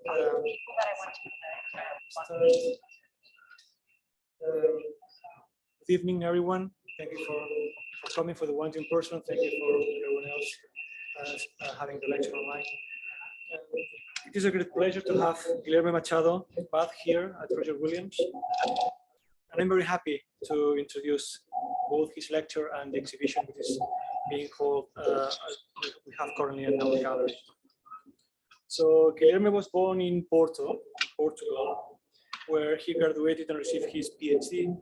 Good evening, everyone. Thank you for coming, for the ones in person. Thank you for everyone else having the lecture online. It is a great pleasure to have Guilherme Machado back here at Roger Williams. And I'm very happy to introduce both his lecture and the exhibition, which is being called, we have currently at our gallery. So Guilherme was born in Porto, Portugal, where he graduated and received his PhD.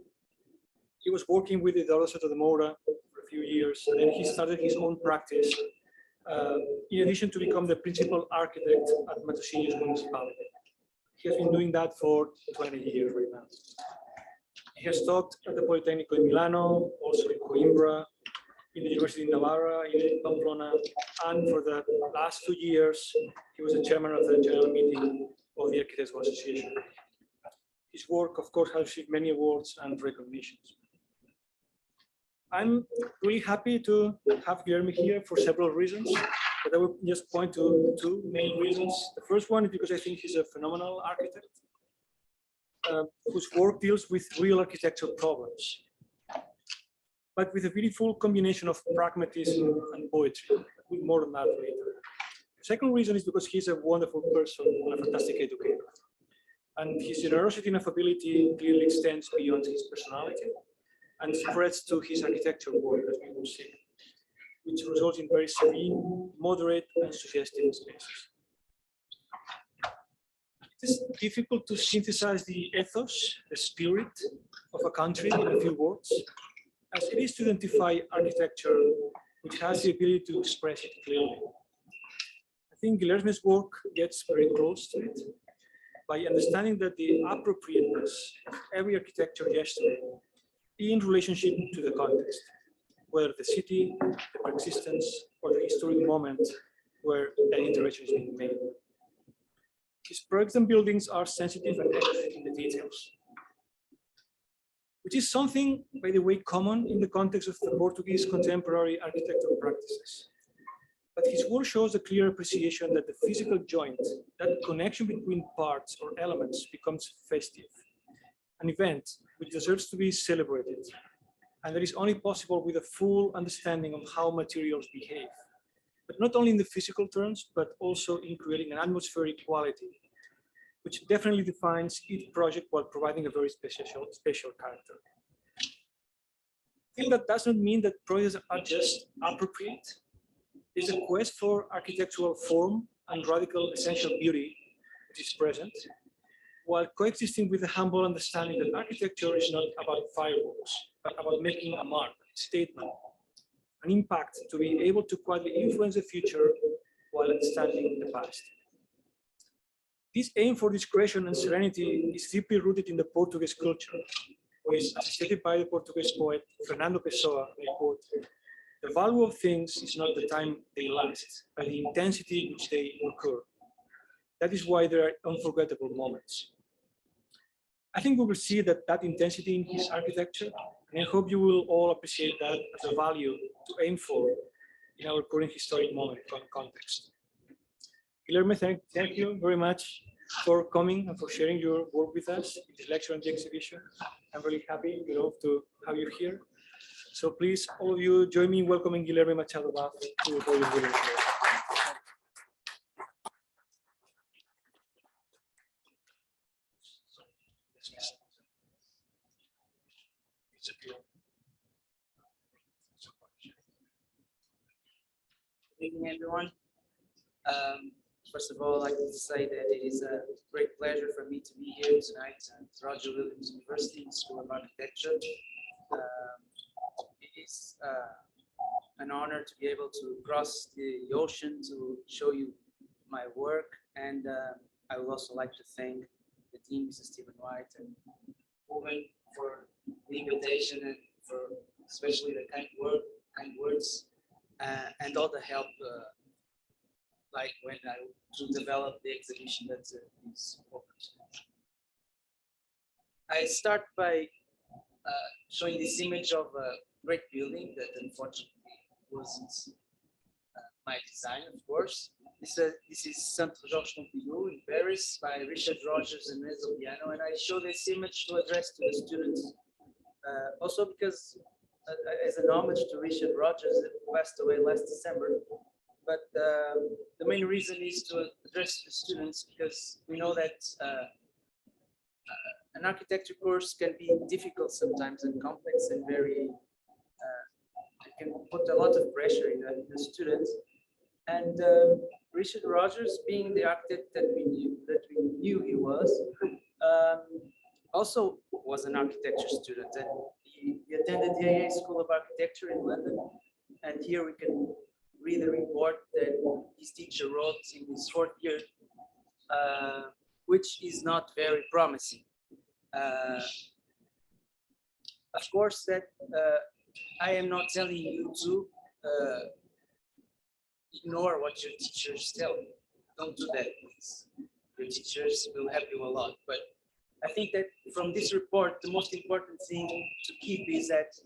He was working with Eduardo Soto de Moura for a few years, and then he started his own practice, in addition to become the principal architect at Matosinhos municipality. He has been doing that for 20 years right now. He has taught at the Politecnico in Milano, also in Coimbra, in the University of Navarra, in Pamplona, and for the last 2 years, he was the chairman of the general meeting of the Architects Association. His work, of course, has received many awards and recognitions. I'm really happy to have Guilherme here for several reasons, but I will just point to two main reasons. The first one is because I think he's a phenomenal architect whose work deals with real architectural problems, but with a beautiful combination of pragmatism and poetry. More on that later. The second reason is because he's a wonderful person and a fantastic educator. And his generosity and affability clearly extends beyond his personality and spreads to his architectural work, as we will see, which results in very serene, moderate, and suggestive spaces. It is difficult to synthesize the ethos, the spirit of a country in a few words, as it is to identify architecture which has the ability to express it clearly. I think Guilherme's work gets very close to it by understanding that the appropriateness of every architecture gesture in relationship to the context, whether the city, the coexistence, or the historic moment where that intervention is being made. His projects and buildings are sensitive and expert in the details, which is something, by the way, common in the context of the Portuguese contemporary architectural practices. But his work shows a clear appreciation that the physical joint, that connection between parts or elements, becomes festive, an event which deserves to be celebrated, and that is only possible with a full understanding of how materials behave, but not only in the physical terms, but also in creating an atmospheric quality, which definitely defines each project while providing a very special character. I think that does not mean that projects are just appropriate. There's a quest for architectural form and radical essential beauty, which is present, while coexisting with the humble understanding that architecture is not about fireworks, but about making a mark, a statement, an impact to be able to quietly influence the future while understanding the past. This aim for discretion and serenity is deeply rooted in the Portuguese culture, which, as stated by the Portuguese poet Fernando Pessoa, I quote, "The value of things is not the time they last, but the intensity in which they occur. That is why there are unforgettable moments." I think we will see that intensity in his architecture, and I hope you will all appreciate that as a value to aim for in our current historic moment context. Guilherme, thank you very much for coming and for sharing your work with us in this lecture and the exhibition. I'm really happy, to have you here. So please, all of you, join me in welcoming Guilherme Machado back to the podium. Good evening, everyone. First of all, I'd like to say that it is a great pleasure for me to be here tonight at Roger Williams University School of Architecture. It is an honor to be able to cross the ocean to show you my work, and I would also like to thank the team, Mr. Stephen White and Owen, for the invitation and for especially the kind words and all the help, like when I to develop the exhibition that is open. I start by showing this image of a great building that unfortunately wasn't my design, of course. This is Saint-Georges Pompidou in Paris by Richard Rogers and Renzo Piano, and I show this image to address to the students. Also because as an homage to Richard Rogers, who passed away last December. But the main reason is to address the students because we know that an architecture course can be difficult sometimes and complex and very, it can put a lot of pressure in the students. And Richard Rogers, being the architect that we knew he was, also was an architecture student, and he attended the AA School of Architecture in London. And here we can read a report that his teacher wrote in his 4th year, which is not very promising. Of course, that I am not telling you to ignore what your teachers tell you. Don't do that, please. Your teachers will help you a lot. But I think that from this report, the most important thing to keep is that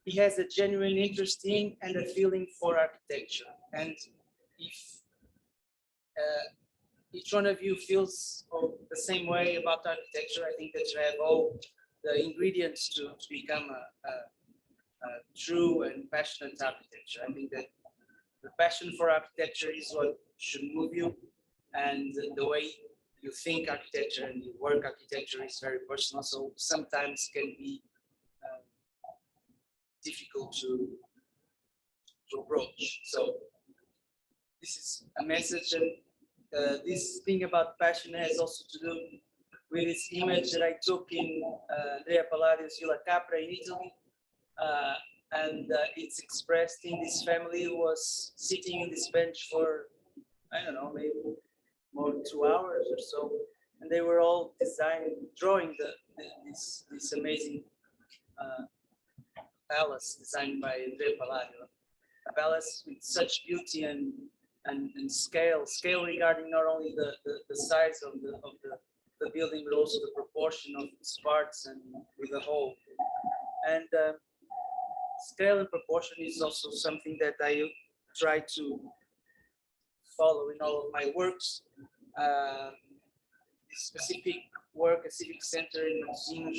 he has a genuine interest in and a feeling for architecture. And if each one of you feels the same way about architecture, I think that you have all the ingredients to become a true and passionate architecture. I think that the passion for architecture is what should move you, and the way you think architecture and you work architecture is very personal, so sometimes can be difficult to approach. So this is a message, and this thing about passion has also to do with this image that I took in Andrea Palladio's Villa Capra in Italy. And it's expressed in this family who was sitting in this bench for, I don't know, maybe more than 2 hours or so. And they were all drawing this amazing palace designed by Andrea Palladio. A palace with such beauty and scale regarding not only the size of the building, but also the proportion of its parts and with the whole. And scale and proportion is also something that I try to follow in all of my works. This specific work, a civic center in Matosinhos,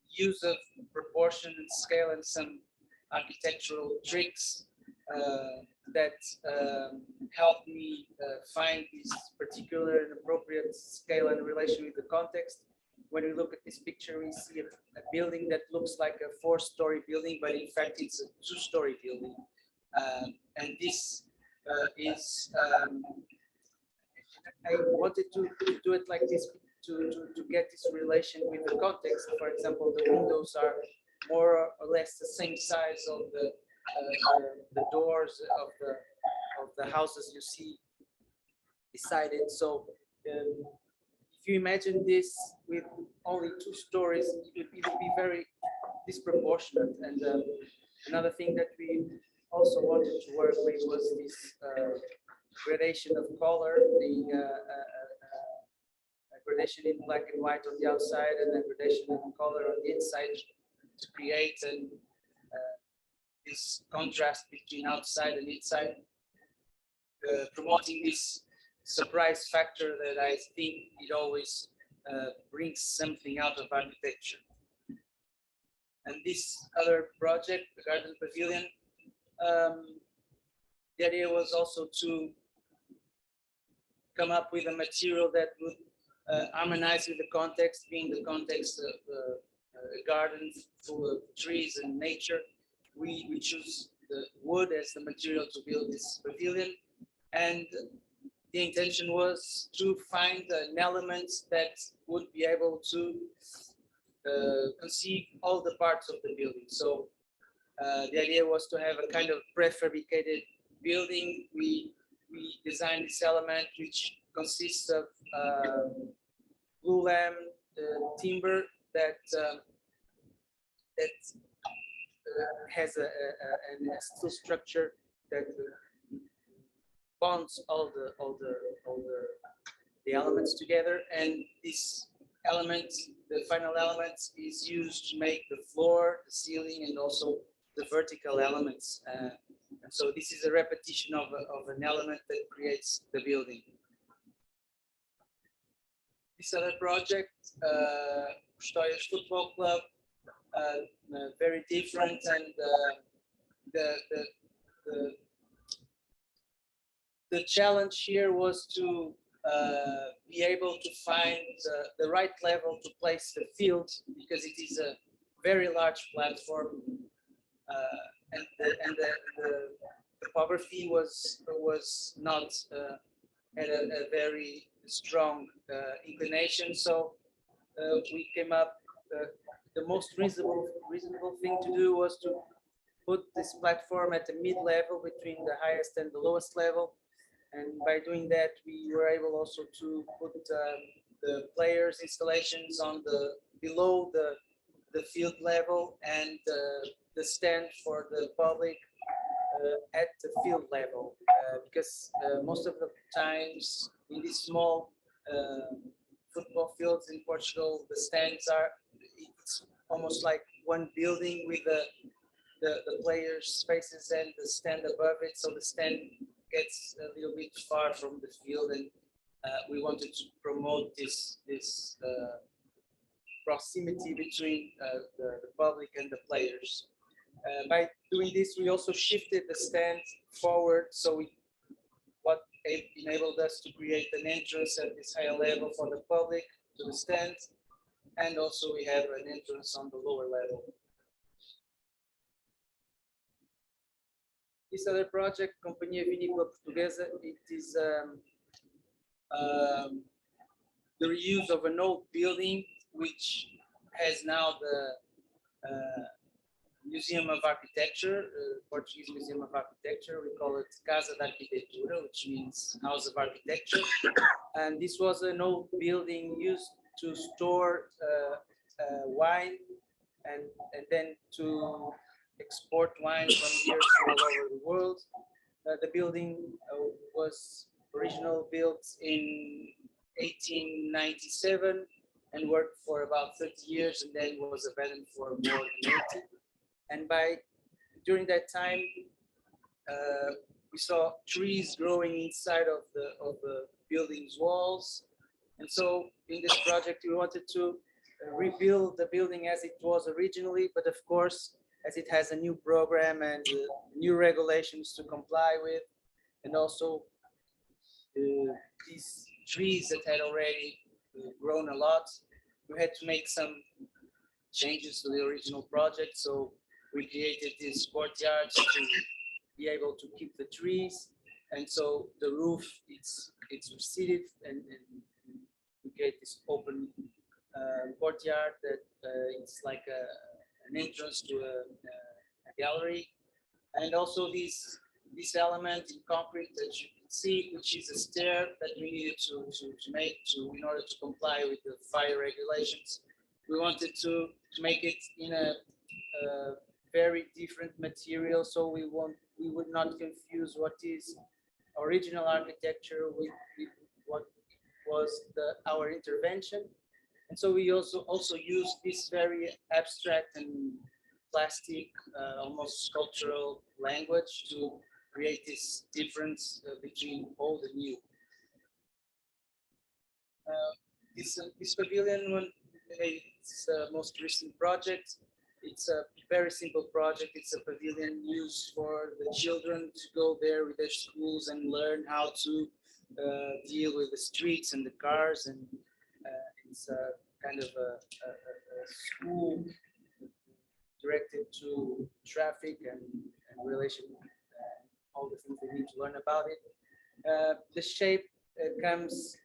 use of proportion and scale and some architectural tricks that helped me find this particular and appropriate scale and relation with the context. When we look at this picture, we see a building that looks like a 4-story building, but in fact it's a 2-story building. And this is, I wanted to do it like this to get this relation with the context. For example, the windows are more or less the same size of the doors of the houses you see beside it. So if you imagine this with only 2 stories, it would be very disproportionate. And another thing that we also wanted to work with was this gradation of color, being a gradation in black and white on the outside and a gradation of color on the inside to create this contrast between outside and inside, promoting this surprise factor that I think it always brings something out of architecture. And this other project, the Garden Pavilion, the idea was also to come up with a material that would harmonize with the context, being the context of a garden full of trees and nature. We choose the wood as the material to build this pavilion, and the intention was to find an element that would be able to conceive all the parts of the building. So the idea was to have a kind of prefabricated building. We designed this element which consists of glulam timber that has a steel structure that bonds all the elements together, and this element, the final element, is used to make the floor, the ceiling, and also the vertical elements And so this is a repetition of an element that creates the building. This other project, Histórias Football Club, very different, and the challenge here was to be able to find the right level to place the field, because it is a very large platform, and the topography was not had a very strong inclination. So we came up. The most reasonable thing to do was to put this platform at the mid-level between the highest and the lowest level. And by doing that, we were able also to put the players' installations on the below the field level, and the stand for the public at the field level, because most of the times in these small football fields in Portugal, the stands are, it's almost like one building with the players' faces and the stand above it, so the stand gets a little bit far from the field, and we wanted to promote this proximity between the public and the players. By doing this, we also shifted the stand forward, so what enabled us to create an entrance at this higher level for the public to the stand, and also we have an entrance on the lower level. This other project, Companhia Vinícola Portuguesa, it is the reuse of an old building which has now the Museum of Architecture, Portuguese Museum of Architecture. We call it Casa da Arquitetura, which means House of Architecture. And this was an old building used to store wine and then to export wine from here to all over the world. The building was originally built in 1897 and worked for about 30 years, and then was abandoned for more than 80. And during that time, we saw trees growing inside of the building's walls. And so in this project, we wanted to rebuild the building as it was originally, but of course, as it has a new program and new regulations to comply with, and also these trees that had already grown a lot, we had to make some changes to the original project. So we created these courtyards to be able to keep the trees, and so the roof it's receded, and we create this open courtyard that it's like an entrance to a gallery, and also this element in concrete that you can see, which is a stair that we needed to make in order to comply with the fire regulations. We wanted to make it in a very different material, so we would not confuse what is original architecture with what was our intervention. And so we also use this very abstract and plastic, almost sculptural language to create this difference between old and new. This pavilion, it's the most recent project. It's a very simple project. It's a pavilion used for the children to go there with their schools and learn how to deal with the streets and the cars. And it's a kind of a school directed to traffic and relation, all the things they need to learn about it. The shape comes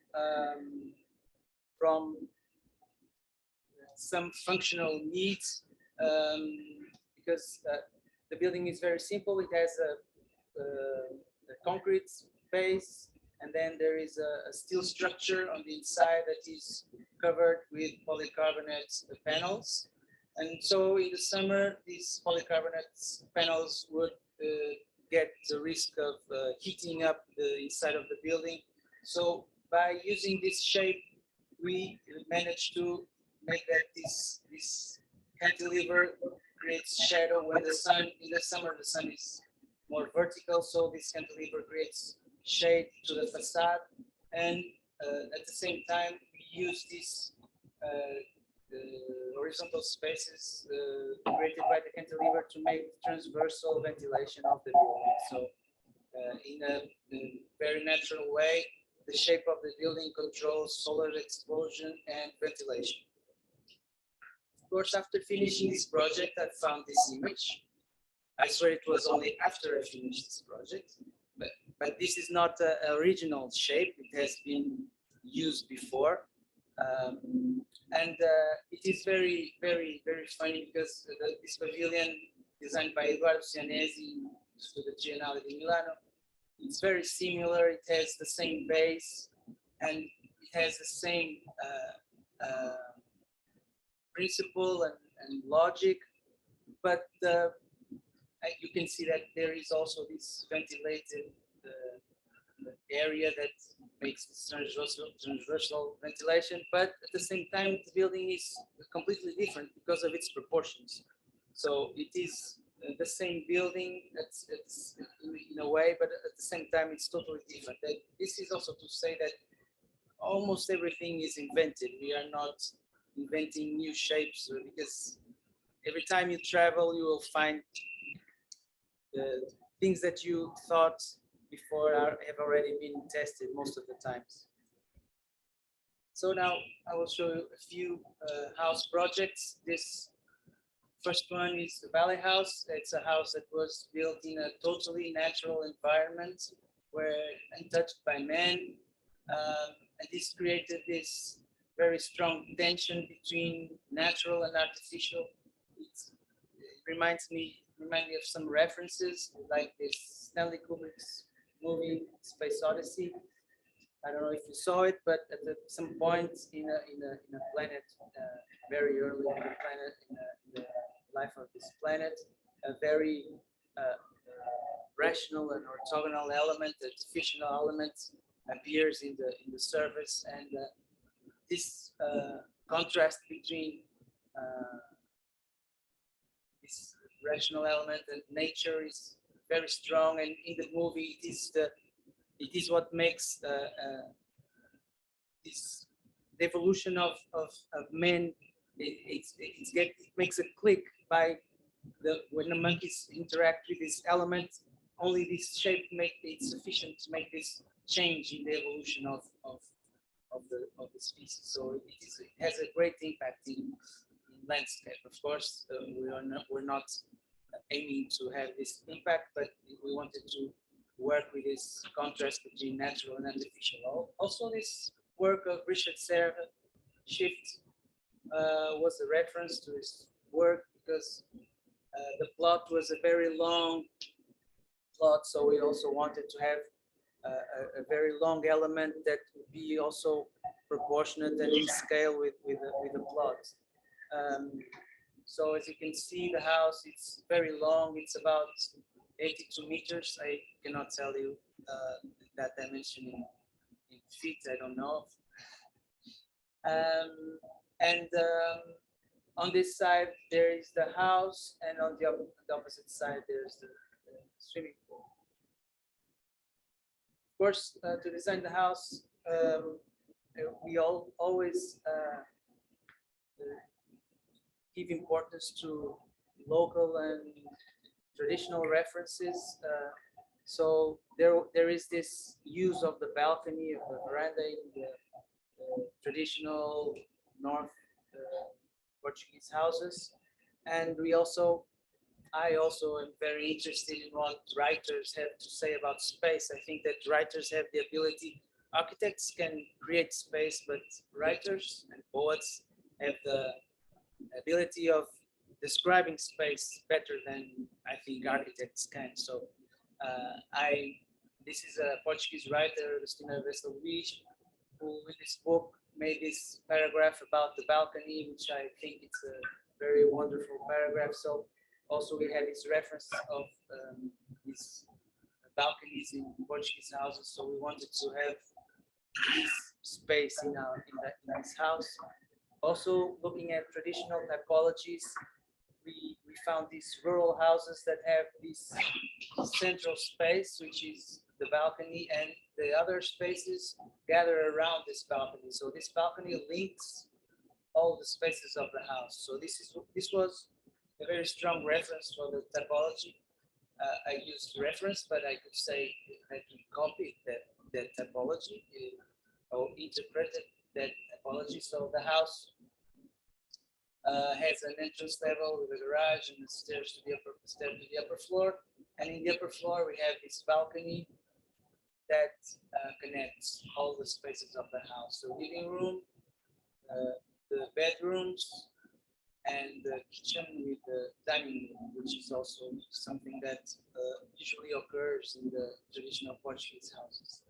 from some functional needs, because the building is very simple. It has a concrete base, and then there is a steel structure on the inside that is covered with polycarbonate panels. And so in the summer, these polycarbonate panels would get the risk of heating up the inside of the building. So by using this shape, we managed to make that this cantilever creates shadow when the sun, in the summer, the sun is more vertical, so this cantilever creates shade to the facade, and at the same time we use these horizontal spaces created by the cantilever to make transversal ventilation of the building. So in a very natural way, the shape of the building controls solar explosion and ventilation. Of course, after finishing this project, I found this image. I swear it was only after I finished this project, but this is not an original shape. It has been used before. And it is very, very, very funny because this pavilion designed by Eduardo Cianesi to the Triennale di Milano, it's very similar. It has the same base and it has the same principle and logic, but you can see that there is also this ventilated area that makes this transversal ventilation, but at the same time the building is completely different because of its proportions. So it is the same building it's in a way, but at the same time it's totally different. And this is also to say that almost everything is invented. We are not inventing new shapes, because every time you travel you will find the things that you thought before have already been tested most of the times. So now I will show you a few house projects. This first one is the Valley House. It's a house that was built in a totally natural environment where untouched by man. And this created this very strong tension between natural and artificial. It reminds me of some references like this Stanley Kubrick's movie Space Odyssey. I don't know if you saw it, but at some point in a planet, very early in the planet, in the life of this planet, a very rational and orthogonal element, artificial element, appears in the surface, and this contrast between this rational element and nature is very strong, and in the movie it is what makes this the evolution of men. It makes a click by when the monkeys interact with this element. Only this shape it's sufficient to make this change in the evolution of the species. So it has a great impact in landscape. Of course, we're not aiming to have this impact, but we wanted to work with this contrast between natural and artificial. Also, this work of Richard Serre, Shift, was a reference to his work because the plot was a very long plot, so we also wanted to have a very long element that would be also proportionate and in scale with the plot. So as you can see, the house, it's very long. It's about 82 meters. I cannot tell you that dimension in feet. I don't know. On this side, there is the house, and on the opposite side, there's the swimming pool. Of course, to design the house, we always give importance to local and traditional references. So there is this use of the balcony of the veranda in the traditional North Portuguese houses, and I also am very interested in what writers have to say about space. I think that writers have the ability. Architects can create space, but writers and poets have the ability of describing space better than I think architects can. So this is a Portuguese writer, Agostina Vesta Luís, who in this book made this paragraph about the balcony, which I think it's a very wonderful paragraph. So also we have this reference of these balconies in Portuguese houses. So we wanted to have this space in this house. Also looking at traditional typologies, we found these rural houses that have this central space, which is the balcony, and the other spaces gather around this balcony. So this balcony links all the spaces of the house. So this was a very strong reference for the typology. I used reference, but I could say that we copied that typology or interpreted that typology. So the house has an entrance level with a garage and the stairs to the upper floor. And in the upper floor, we have this balcony that connects all the spaces of the house. The living room, the bedrooms, and the kitchen with the dining room, which is also something that usually occurs in the traditional Portuguese houses.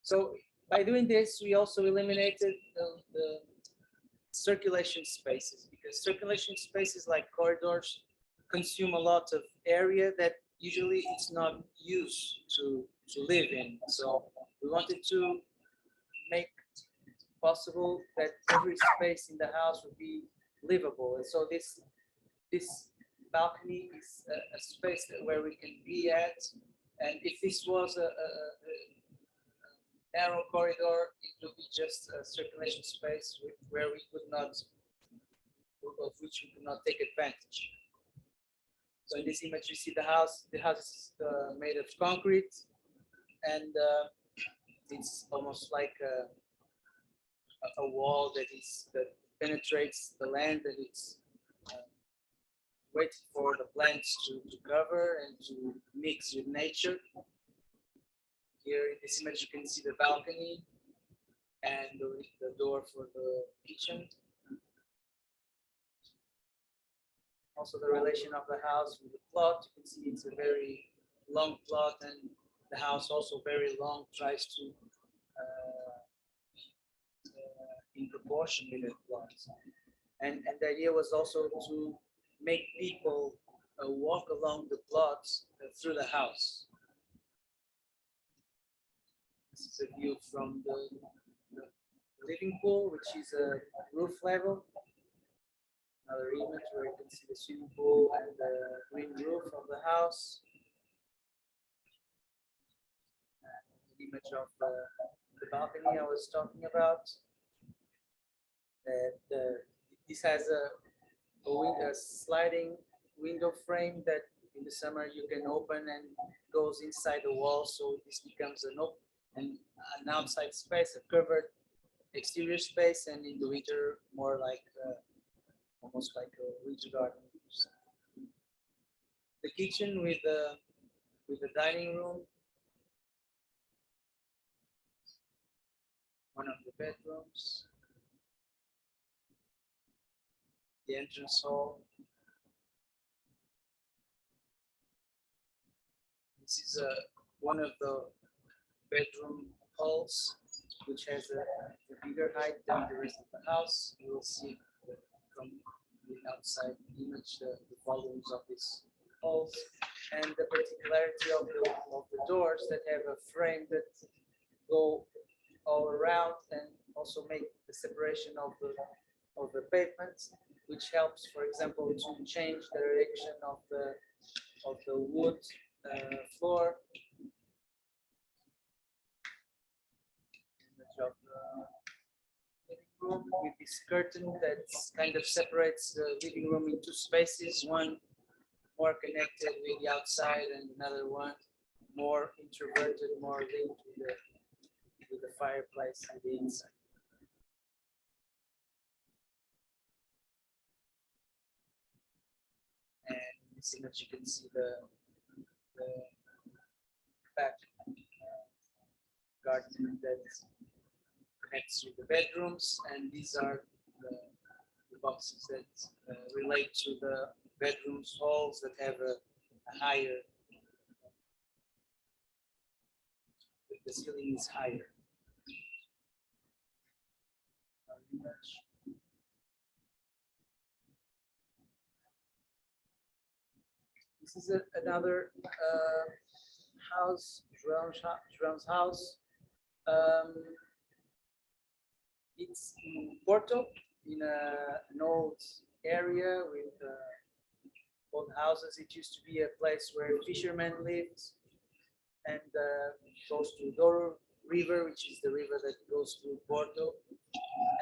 So by doing this, we also eliminated the circulation spaces, because circulation spaces like corridors consume a lot of area that usually it's not used to live in. So we wanted to make possible that every space in the house would be livable. And so this balcony is a space where we can be at. And if this was a narrow corridor, it would be just a circulation space where we could not, of which we could not take advantage. So in this image, you see the house. The house is made of concrete, and it's almost like a wall that penetrates the land, and it's waiting for the plants to cover and to mix with nature. Here in this image, you can see the balcony and the door for the kitchen. Also the relation of the house with the plot. You can see it's a very long plot, and the house also very long, tries to in proportion with the plot. And the idea was also to make people walk along the plot through the house. This is a view from the living pool, which is a roof level. Another image where you can see the swimming pool and the green roof of the house. And the image of the balcony I was talking about. This has a sliding window frame that in the summer you can open and goes inside the wall. So this becomes an outside space, a covered exterior space, and in the winter more like almost like a winter garden. The kitchen with the dining room, one of the bedrooms, the entrance hall. This is one of the bedroom halls, which has a bigger height than the rest of the house. You will see from the outside image the volumes of these halls, and the particularity of the doors that have a frame that go all around and also make the separation of the pavement, which helps, for example, to change the direction of the wood floor. Image of the living room with this curtain that kind of separates the living room into spaces, one more connected with the outside and another one more introverted, more linked with the fireplace and the inside. And in this image you can see the back garden that connects with the bedrooms, and these are the boxes that relate to the bedrooms halls that have a higher, the ceiling is higher. This is another house, João's house. It's in Porto, in an old area with old houses. It used to be a place where fishermen lived, and close to Douro River, which is the river that goes through Porto.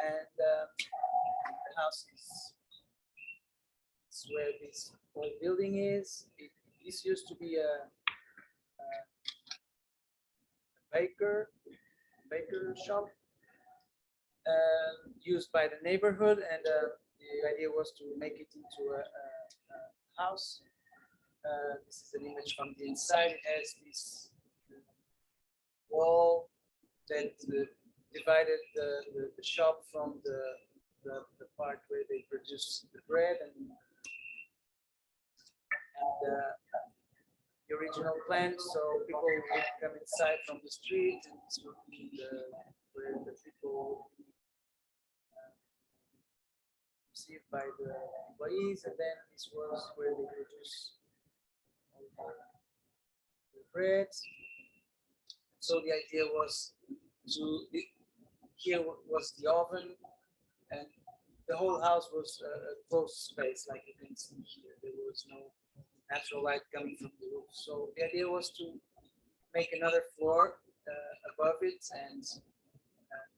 And the house is where this old building is. This used to be a baker shop used by the neighborhood, and the idea was to make it into a house. This is an image from the inside. It has this wall that divided the shop from the part where they produce the bread, and the original plan. So people would come inside from the street, and this would be where the people would be received by the employees, and then this was where they produce the bread. So the idea was here was the oven, and the whole house was a closed space, like you can see here. There was no natural light coming from the roof. So the idea was to make another floor above it, and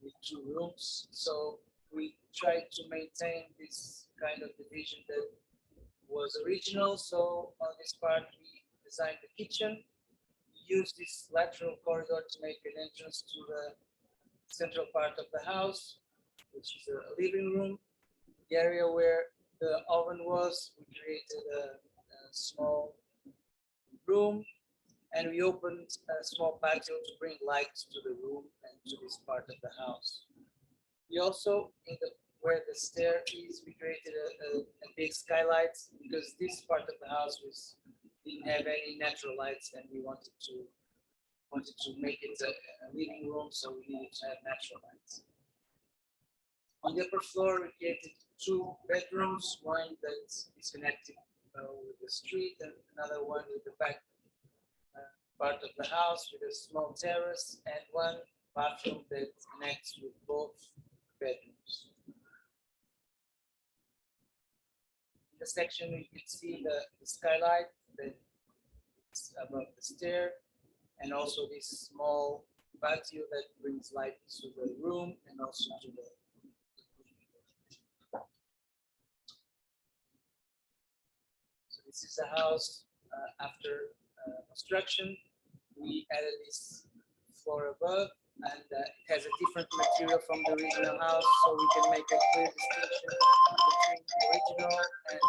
with 2 rooms. So we tried to maintain this kind of division that was original. So on this part, we designed the kitchen. We used this lateral corridor to make an entrance to the central part of the house, which is a living room. The area where the oven was, we created a small room, and we opened a small patio to bring light to the room and to this part of the house. We also, where the stair is, we created a big skylight, because this part of the house didn't have any natural lights, and we wanted to make it a living room, so we needed to have natural lights. On the upper floor, we created 2 bedrooms, one that is connected with the street, and another one with the back part of the house with a small terrace, and one bathroom that connects with both bedrooms. In the section, you can see the skylight that is above the stair, and also this small patio that brings light to the room and also to the. So this is the house after construction. We added this floor above, and it has a different material from the original house, so we can make a clear distinction between original and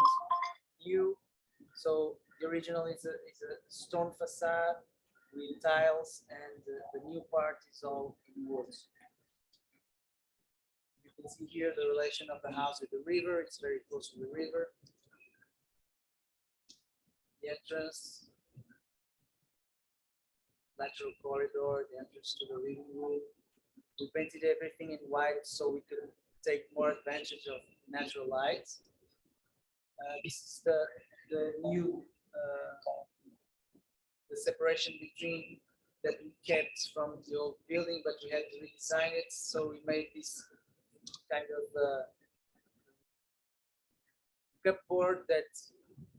new. So the original is a stone facade with tiles, and the new part is all in wood. You can see here the relation of the house with the river. It's very close to the river. The entrance, lateral corridor, the entrance to the living room. We painted everything in white so we could take more advantage of natural light. This is the new the separation between that we kept from the old building, but we had to redesign it. So we made this kind of cupboard that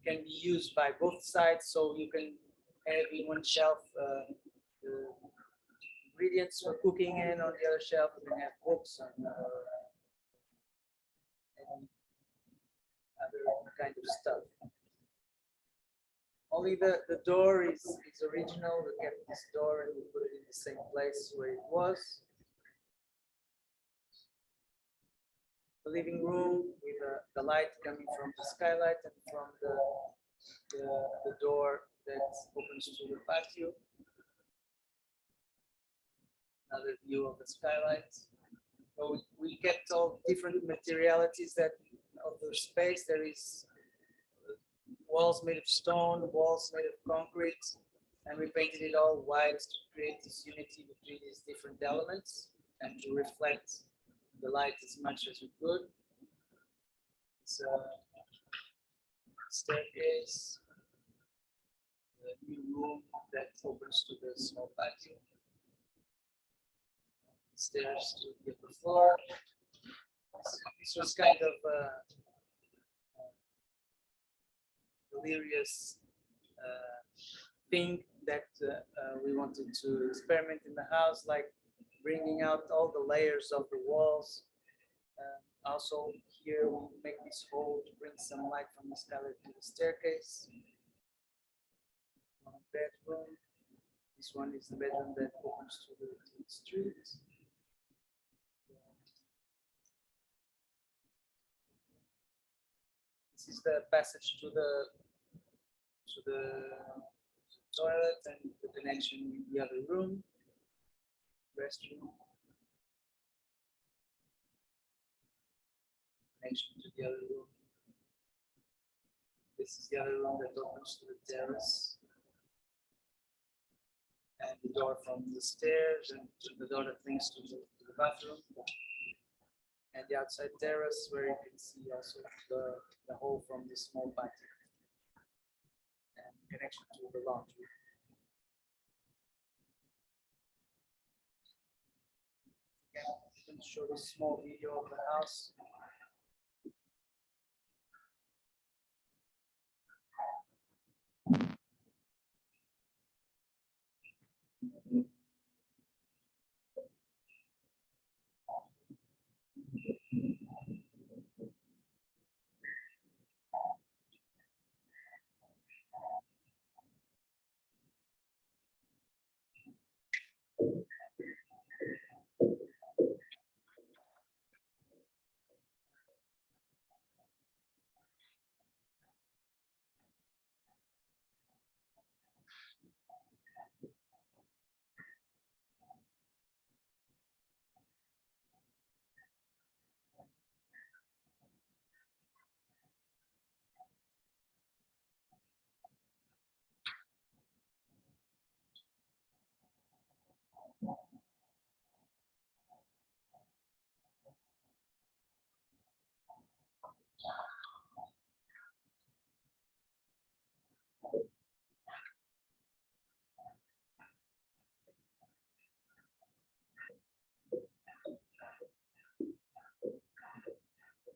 can be used by both sides. So you can have in one shelf the ingredients for cooking, and on the other shelf you can have books and other kind of stuff. Only the door is original. We kept this door and we put it in the same place where it was. The living room with the light coming from the skylight and from the door that opens to the patio. Another view of the skylight. So we kept all different materialities that of the space. There is walls made of stone, walls made of concrete, and we painted it all white to create this unity between these different elements and to reflect the light as much as we could. It's a staircase, the new room that opens to the small patio. Stairs to the upper floor. This was kind of delirious thing that we wanted to experiment in the house, like bringing out all the layers of the walls. Also here we make this hole to bring some light from the skylight to the staircase. One bedroom. This one is the bedroom that opens to the street. This is the passage to the toilet and the connection with the other room, restroom, connection to the other room. This is the other room that opens to the terrace, and the door from the stairs and to the door that links to the bathroom, and the outside terrace where you can see also the hole from the small patio and connection to the laundry. Again, I'm going to show this small video of the house.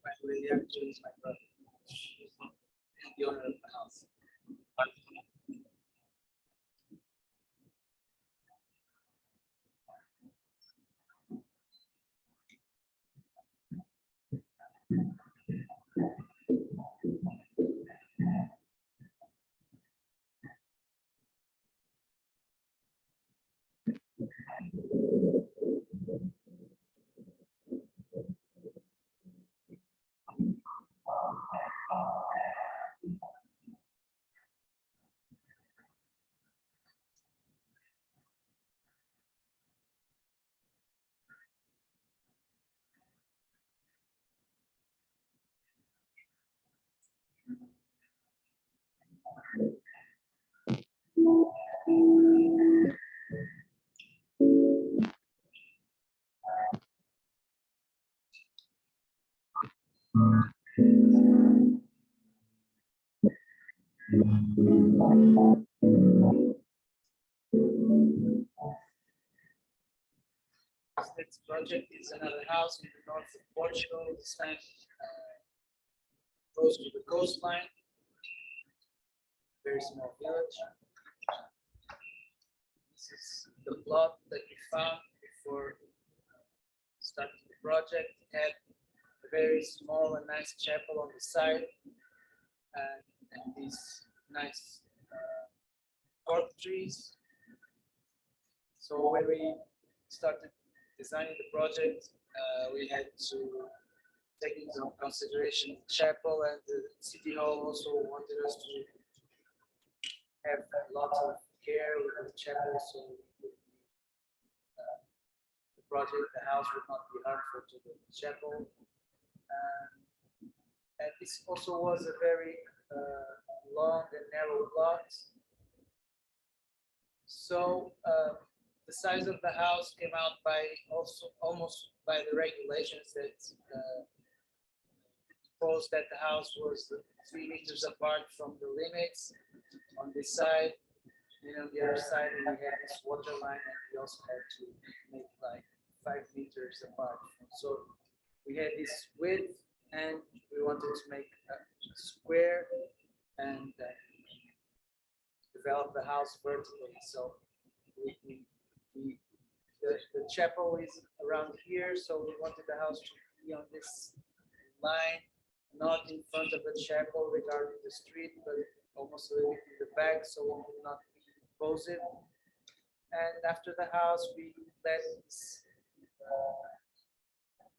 Actually, the actor is my brother, the owner of the house. This project is another house in the north of Portugal. This time close to the coastline. Very small village. This is the plot that we found before starting the project. It had a very small and nice chapel on the side, and these nice cork trees. So when we started designing the project, we had to take into consideration the chapel, and the city hall also wanted us to have lots of care with the chapel, so the project, the house would not be harmful to the chapel. And this also was a very long and narrow lot. So the size of the house came out by also almost by the regulations that proposed that the house was 3 meters apart from the limits on this side. And on the other side, we had this water line, and we also had to make like 5 meters apart. So we had this width, and we wanted to make a square and develop the house vertically. So we the chapel is around here, so we wanted the house to be on this line, not in front of the chapel regarding the street, but almost a little bit in the back, so it would not be impulsive. And after the house, we let this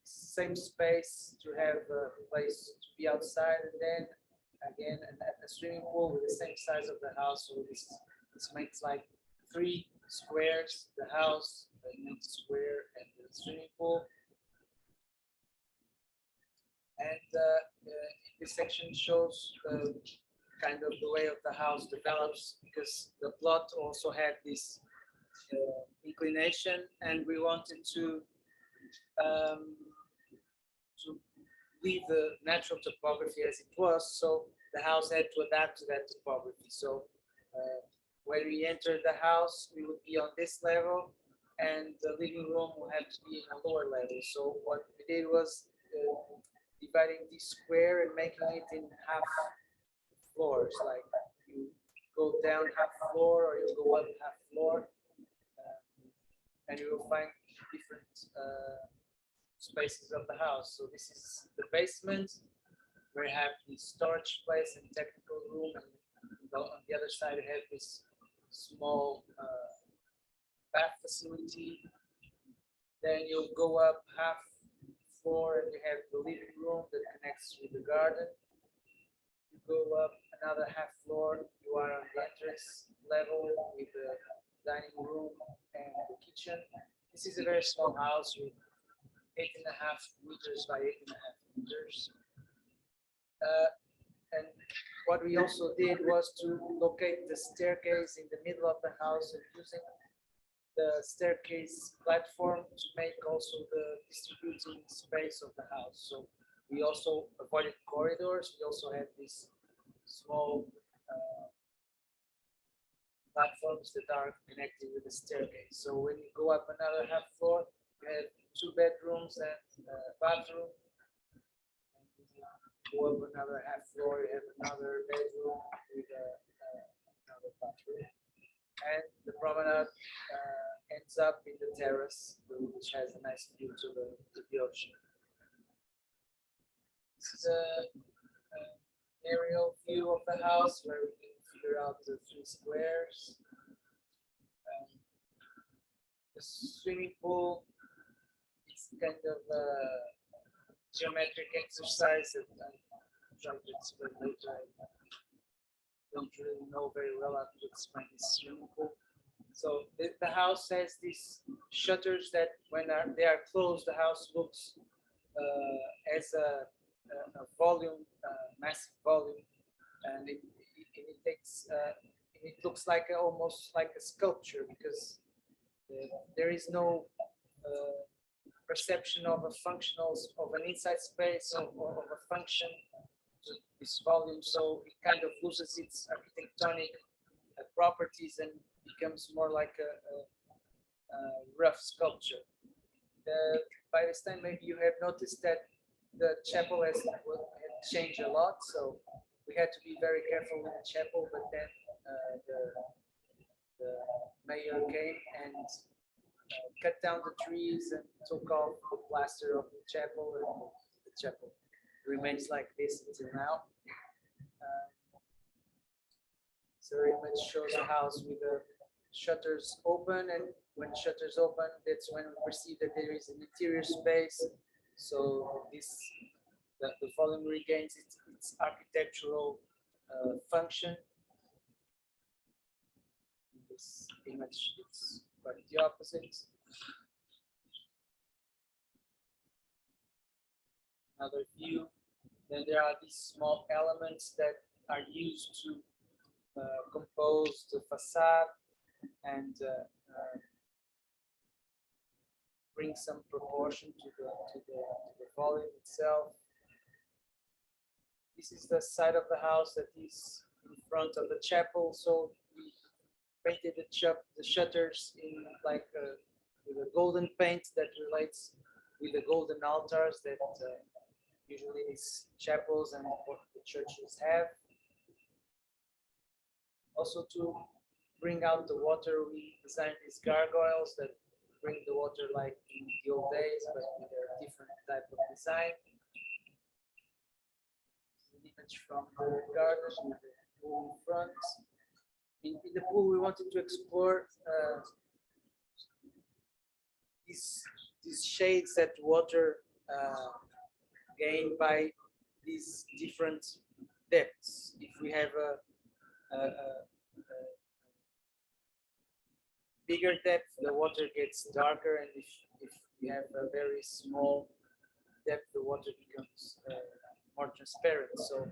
same space to have a place to be outside, and then again a swimming pool with the same size of the house. So this makes like 3 squares: the house, the main square, and the swimming pool. And this section shows kind of the way of the house develops, because the plot also had this inclination, and we wanted to leave the natural topography as it was, so the house had to adapt to that topography. So when we entered the house, we would be on this level, and the living room would have to be in a lower level. So what we did was dividing this square and making it in half floors, like you go down half floor or you go up half floor, and you will find different spaces of the house. So this is the basement, where you have the storage place and technical room, and on the other side you have this small bath facility. Then you'll go up half floor and you have the living room that connects with the garden. You go up another half floor, you are on the entrance level with the dining room and the kitchen. This is a very small house with 8.5 meters by 8.5 meters. And what we also did was to locate the staircase in the middle of the house, and using the staircase platform to make also the distributing space of the house. So we also avoided corridors. We also had these small platforms that are connected with the staircase. So when you go up another half floor, you have 2 bedrooms and a bathroom. Go up another half floor, you have another bedroom with another bathroom. And the promenade ends up in the terrace, which has a nice view to the ocean. This is an aerial view of the house where we can figure out the 3 squares. The swimming pool is kind of a geometric exercise that I'm trying to explain later. I don't really know very well how to explain this swimming pool. So the house has these shutters that when they are closed, the house looks as a volume, massive volume, and it takes it looks like almost like a sculpture, because there is no perception of a functional, of an inside space, of a function to this volume. So it kind of loses its architectonic properties and becomes more like a rough sculpture. By this time, maybe you have noticed that the chapel has changed a lot. So we had to be very careful with the chapel, but then the mayor came and cut down the trees and took off the plaster of the chapel, and the chapel remains like this until now. So very much shows a house with the shutters open, and when shutters open, that's when we perceive that there is an interior space. So the volume regains its architectural function. This image is quite the opposite. Another view. Then there are these small elements that are used to compose the facade and bring some proportion to the volume itself. This is the side of the house that is in front of the chapel. So we painted the shutters in like with a golden paint that relates with the golden altars that usually these chapels and the churches have. Also to bring out the water, we designed these gargoyles that bring the water like in the old days, but with a different type of design. An image from the garden with the pool in front. In the pool, we wanted to explore these shades that water gain by these different depths. If we have a bigger depth, the water gets darker, and if we have a very small depth, the water becomes more transparent. So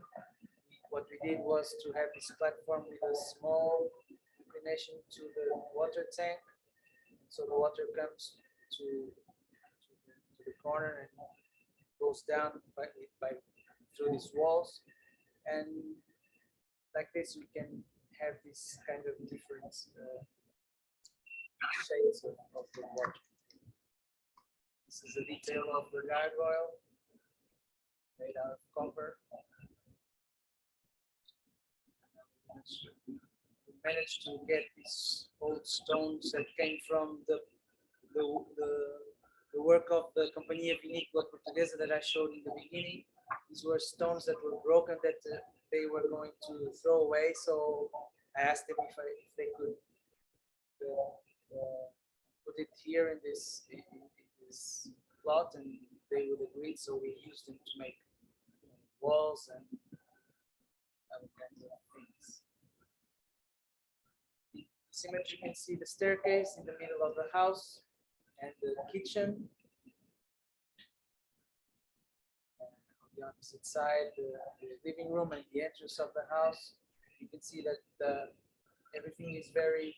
what we did was to have this platform with a small inclination to the water tank, so the water comes to the corner and goes down by through these walls, and like this we can have this kind of different shades of the water. This is a detail of the gargoyle made out of copper. We managed to get these old stones that came from the work of the Companhia Vinícola Portuguesa that I showed in the beginning. These were stones that were broken that they were going to throw away. So I asked them if they could put it here in this plot, and they would agree. So we used them to make walls and other kinds of things. In this image, you can see the staircase in the middle of the house and the kitchen. On the opposite side, the living room and the entrance of the house. You can see that everything is very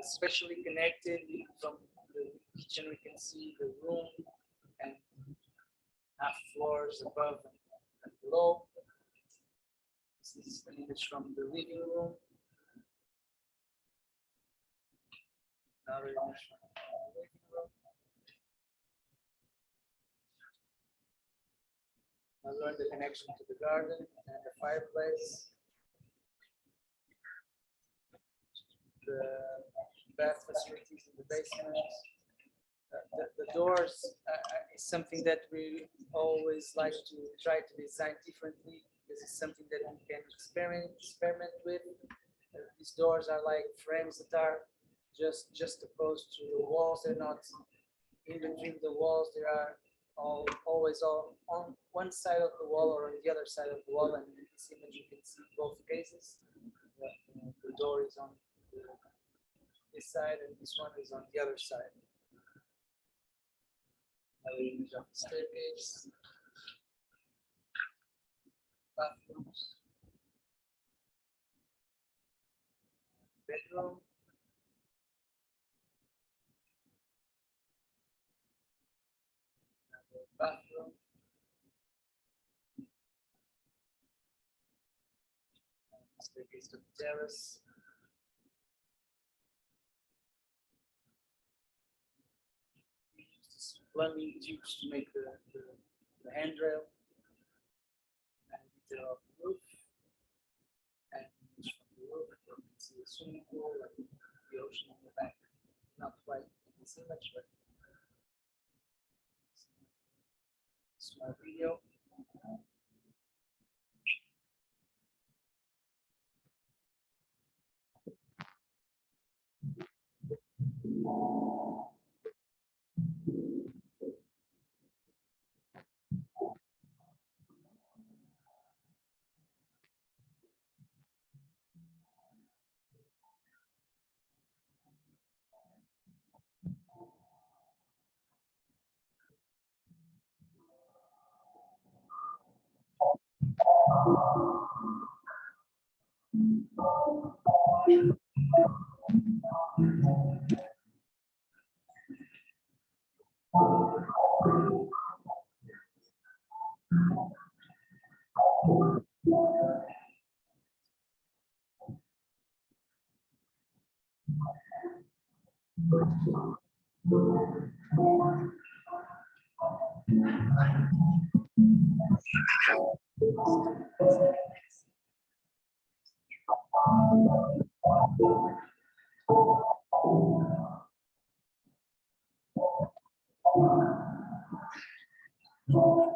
specially connected. From the kitchen, we can see the room and half floors above and below. This is an image from the living room. Another image from the living room. I learned the connection to the garden and the fireplace. The bath facilities in the basement. The doors is something that we always like to try to design differently, because it's something that we can experiment with. These doors are like frames that are just opposed to the walls. They're not in between the walls. They are always on one side of the wall or on the other side of the wall. And in this image, you can see both cases. The door is on this side, and this one is on the other side. Another image of the staircase. Bathrooms. Bedroom. Another bathroom. Staircase to the terrace. Plumbing tubes to make the handrail, and detail of the roof, and from the roof you can see a swimming pool and the ocean in the back. Not quite in this image, but small video. So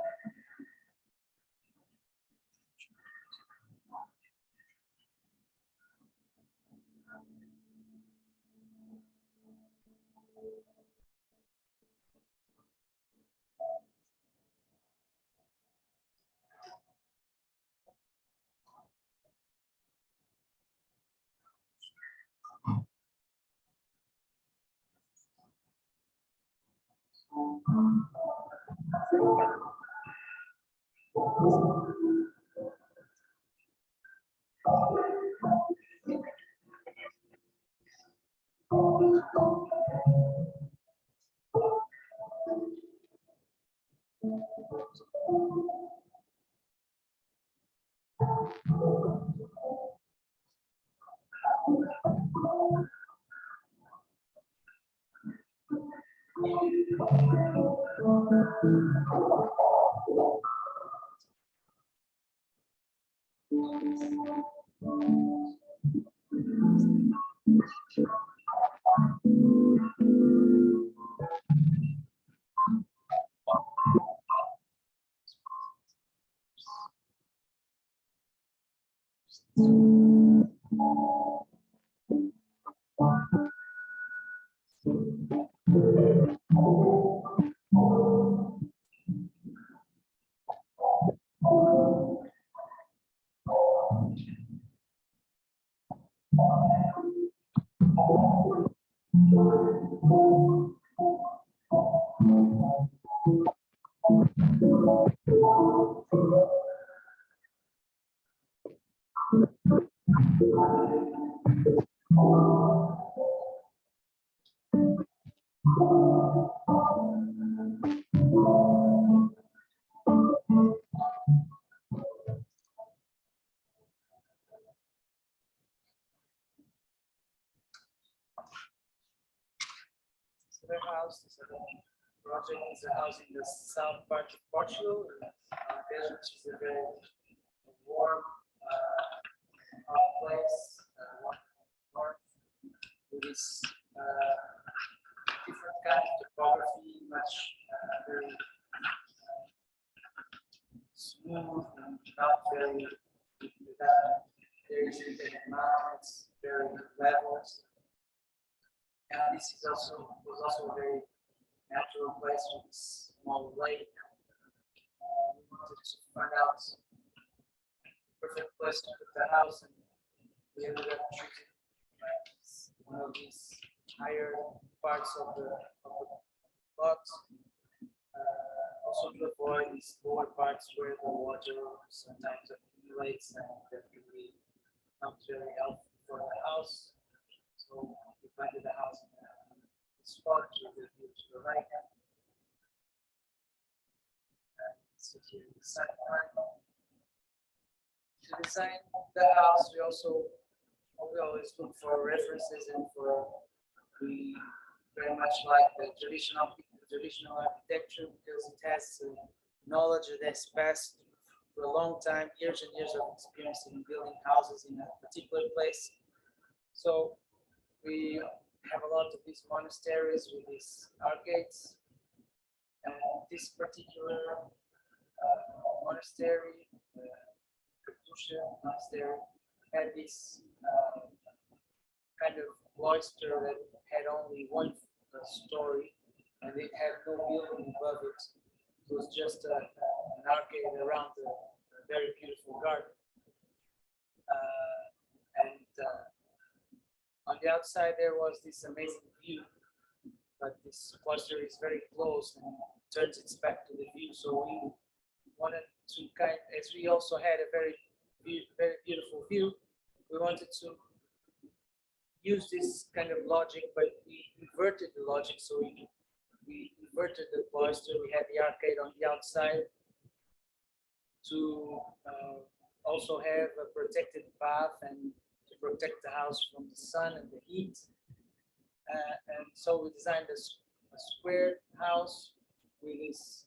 the house is a project is a house in the south part of Portugal. Desert is a very warm hot place, warm north. It is different kind of topography, much very smooth and not very there is mountains, very levels. And this is was also a very natural place with a small lake. We wanted to find out the perfect place to put the house, and we ended up choosing one of these higher parts of the plot. Also to avoid these lower parts where the water sometimes accumulates and that can be not very helpful for the house. So we planted the house in a spot with the view to the right. So here in the second part. To design the house, we always look for references and we very much like the traditional architecture because it has knowledge that has passed for a long time, years and years of experience in building houses in a particular place. So we have a lot of these monasteries with these arcades, and this particular monastery, monastery, had this kind of cloister that had only one story, and it had no building above it. It was just an arcade around a very beautiful garden. On the outside there was this amazing view, but this cloister is very close and turns its back to the view. So we wanted to as we also had a very beautiful view, we wanted to use this kind of logic, but we inverted the logic. So we inverted the cloister. We had the arcade on the outside to also have a protected path and to protect the house from the sun and the heat. And so we designed a square house with this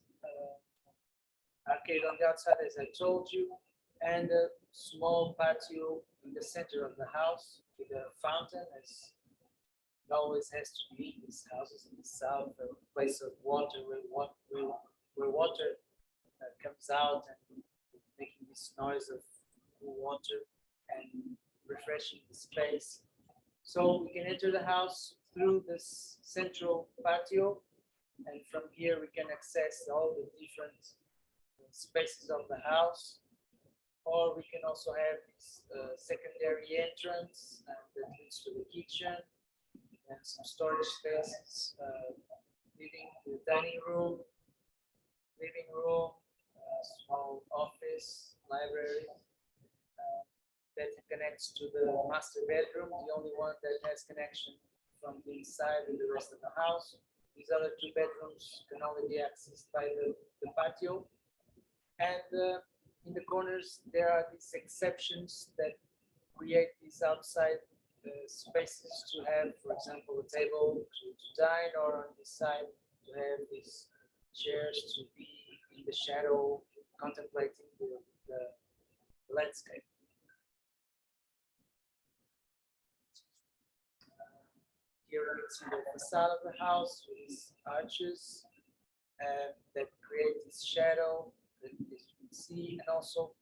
arcade on the outside, as I told you, and a small patio in the center of the house with a fountain, as it always has to be in these houses in the south, a place of water where water out and making this noise of cool water and refreshing the space. So we can enter the house through this central patio, and from here we can access all the different spaces of the house. Or we can also have this secondary entrance that leads to the kitchen and some storage spaces, the dining room, living room, small office, library that connects to the master bedroom, the only one that has connection from the inside and the rest of the house. These other two bedrooms can only be accessed by the patio. And in the corners, there are these exceptions that create these outside spaces to have, for example, a table to dine, or on this side to have these chairs to be in the shadow, contemplating the landscape. Here we can see the facade of the house with these arches that create this shadow that you can see, and also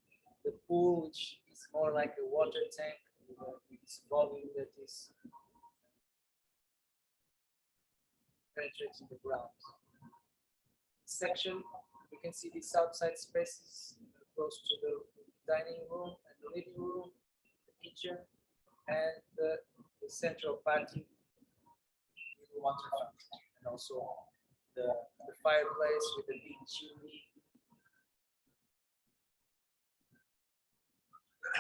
the pool, which is more like a water tank with this volume that is penetrating the ground. Section, we can see these outside spaces close to the dining room and the living room, the kitchen, and the central patio with the water fountain, and also the fireplace with the big chimney.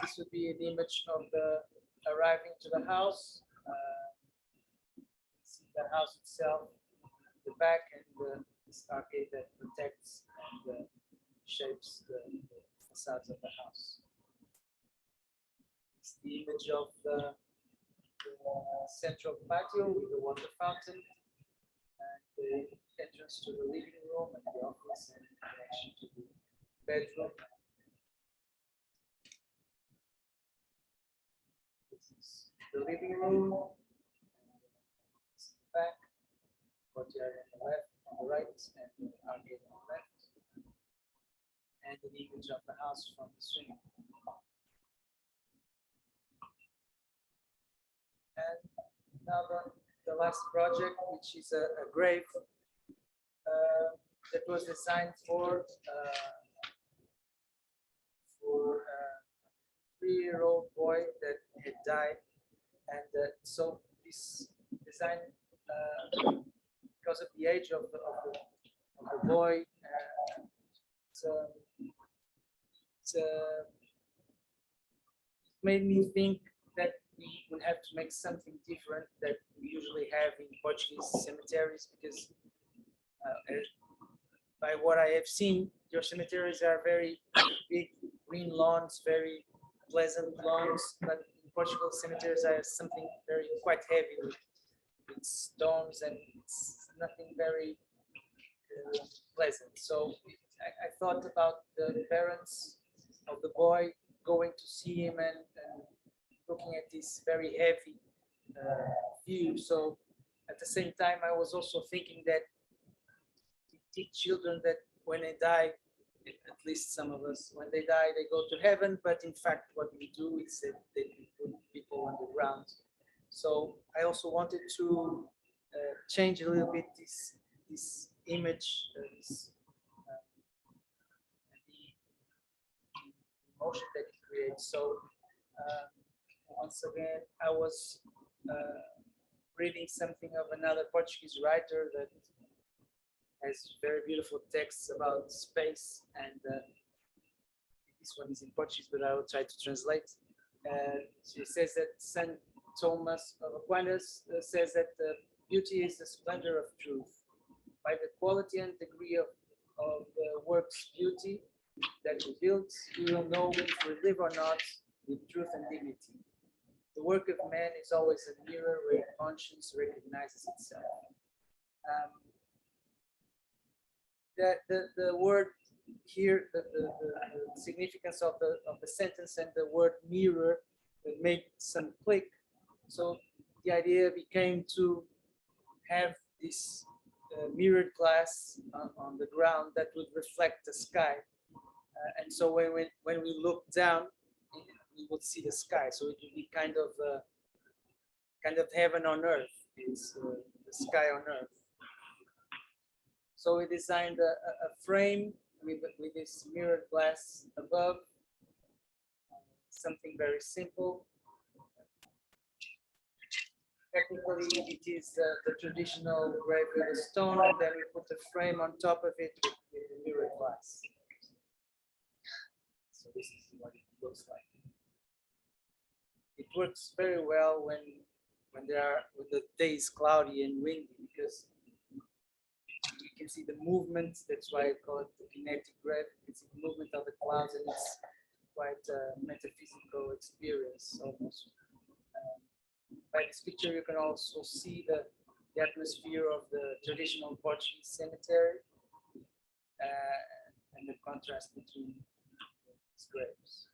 This would be an image of the arriving to the house. See the house itself, the back, and this arcade that protects and shapes the facades of the house. It's the image of the central patio with the water fountain, and the entrance to the living room and the office, and connection to the bedroom. This is the living room, back, courtyard on the left, on the right, and the arcade on the left, and an image of the house from the swimming pool. And now the last project, which is a grave that was designed for a 3-year-old boy that had died, and so this design, because of the age of the boy, made me think that we would have to make something different that we usually have in Portuguese cemeteries, because by what I have seen, your cemeteries are very big green lawns, very pleasant lawns, but in Portugal cemeteries are something quite heavy with stones, and it's nothing very pleasant. So I thought about the parents of the boy going to see him and looking at this very heavy view. So at the same time, I was also thinking that we teach children that when they die, at least some of us, when they die, they go to heaven. But in fact, what we do is that we put people underground. So I also wanted to change a little bit this image, the emotion that it creates. So once again, I was reading something of another Portuguese writer that has very beautiful texts about space, and this one is in Portuguese, but I will try to translate. She says that St. Thomas of Aquinas says that beauty is the splendor of truth. By the quality and degree of the work's beauty that we build, we will know if we live or not with truth and dignity. The work of man is always a mirror where conscience recognizes itself. The word here, the significance of the sentence and the word mirror made some click. So the idea became to have this mirrored glass on the ground that would reflect the sky. And so when we look down, we would see the sky. So it would be kind of heaven on earth. It's the sky on earth. So we designed a frame with this mirrored glass above, something very simple. Technically, it is the traditional grave with a stone, and then we put a frame on top of it with the mirrored glass. So this is what it looks like. It works very well when the day is cloudy and windy, because you can see the movement. That's why I call it the kinetic grave. It's the movement of the clouds, and it's quite a metaphysical experience almost. By this picture, you can also see the atmosphere of the traditional Portuguese cemetery and the contrast between these graves.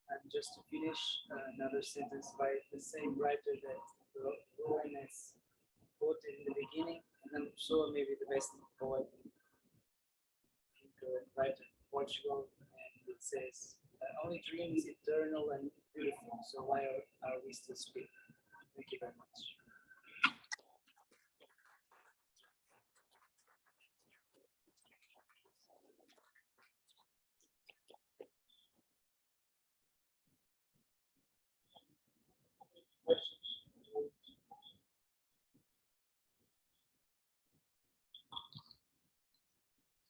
And just to finish, another sentence by the same writer that Rowan has quoted in the beginning, and I'm sure maybe the best poet and writer in Portugal, and it says, "Only dream is eternal and beautiful, so why are we still speaking?" Thank you very much.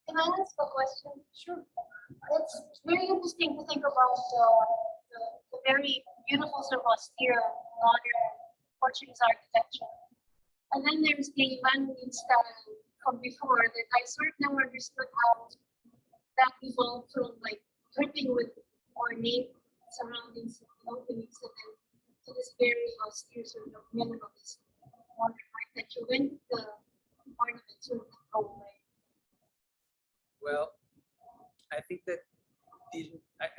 Can I ask a question? Sure. It's very interesting to think about the very beautiful, sort of austere, modern Portuguese architecture. And then there's the Mandarin style from before that I sort of never understood how that evolved from like dripping with ornate surroundings and openings and then to this very austere sort of minimalist modern architecture. When did the ornaments sort of go away? Well, I think that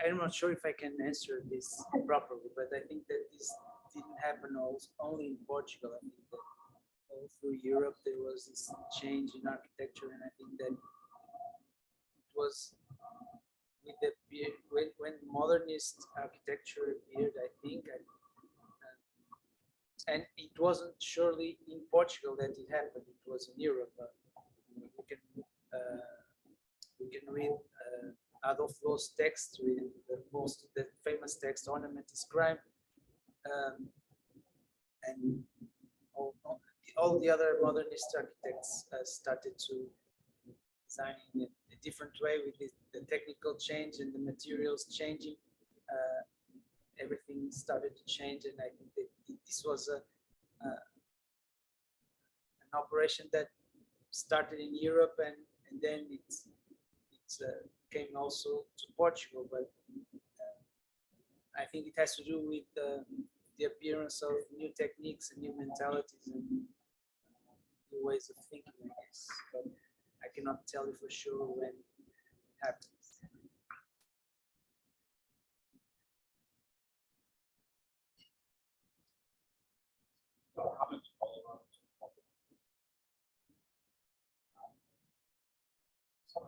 I'm not sure if I can answer this properly, but I think that this didn't happen only in Portugal. I think that all through Europe there was this change in architecture, and I think that it was with the when modernist architecture appeared. I think, and it wasn't surely in Portugal that it happened. It was in Europe. We can read Adolf Loos' text, with the famous text "Ornament is Crime," and all the other modernist architects started to design in a different way with the technical change and the materials changing. Everything started to change, and I think that this was an operation that started in Europe, and then it's came also to Portugal, but I think it has to do with the appearance of new techniques and new mentalities and new ways of thinking, I guess. But I cannot tell you for sure when it happens. I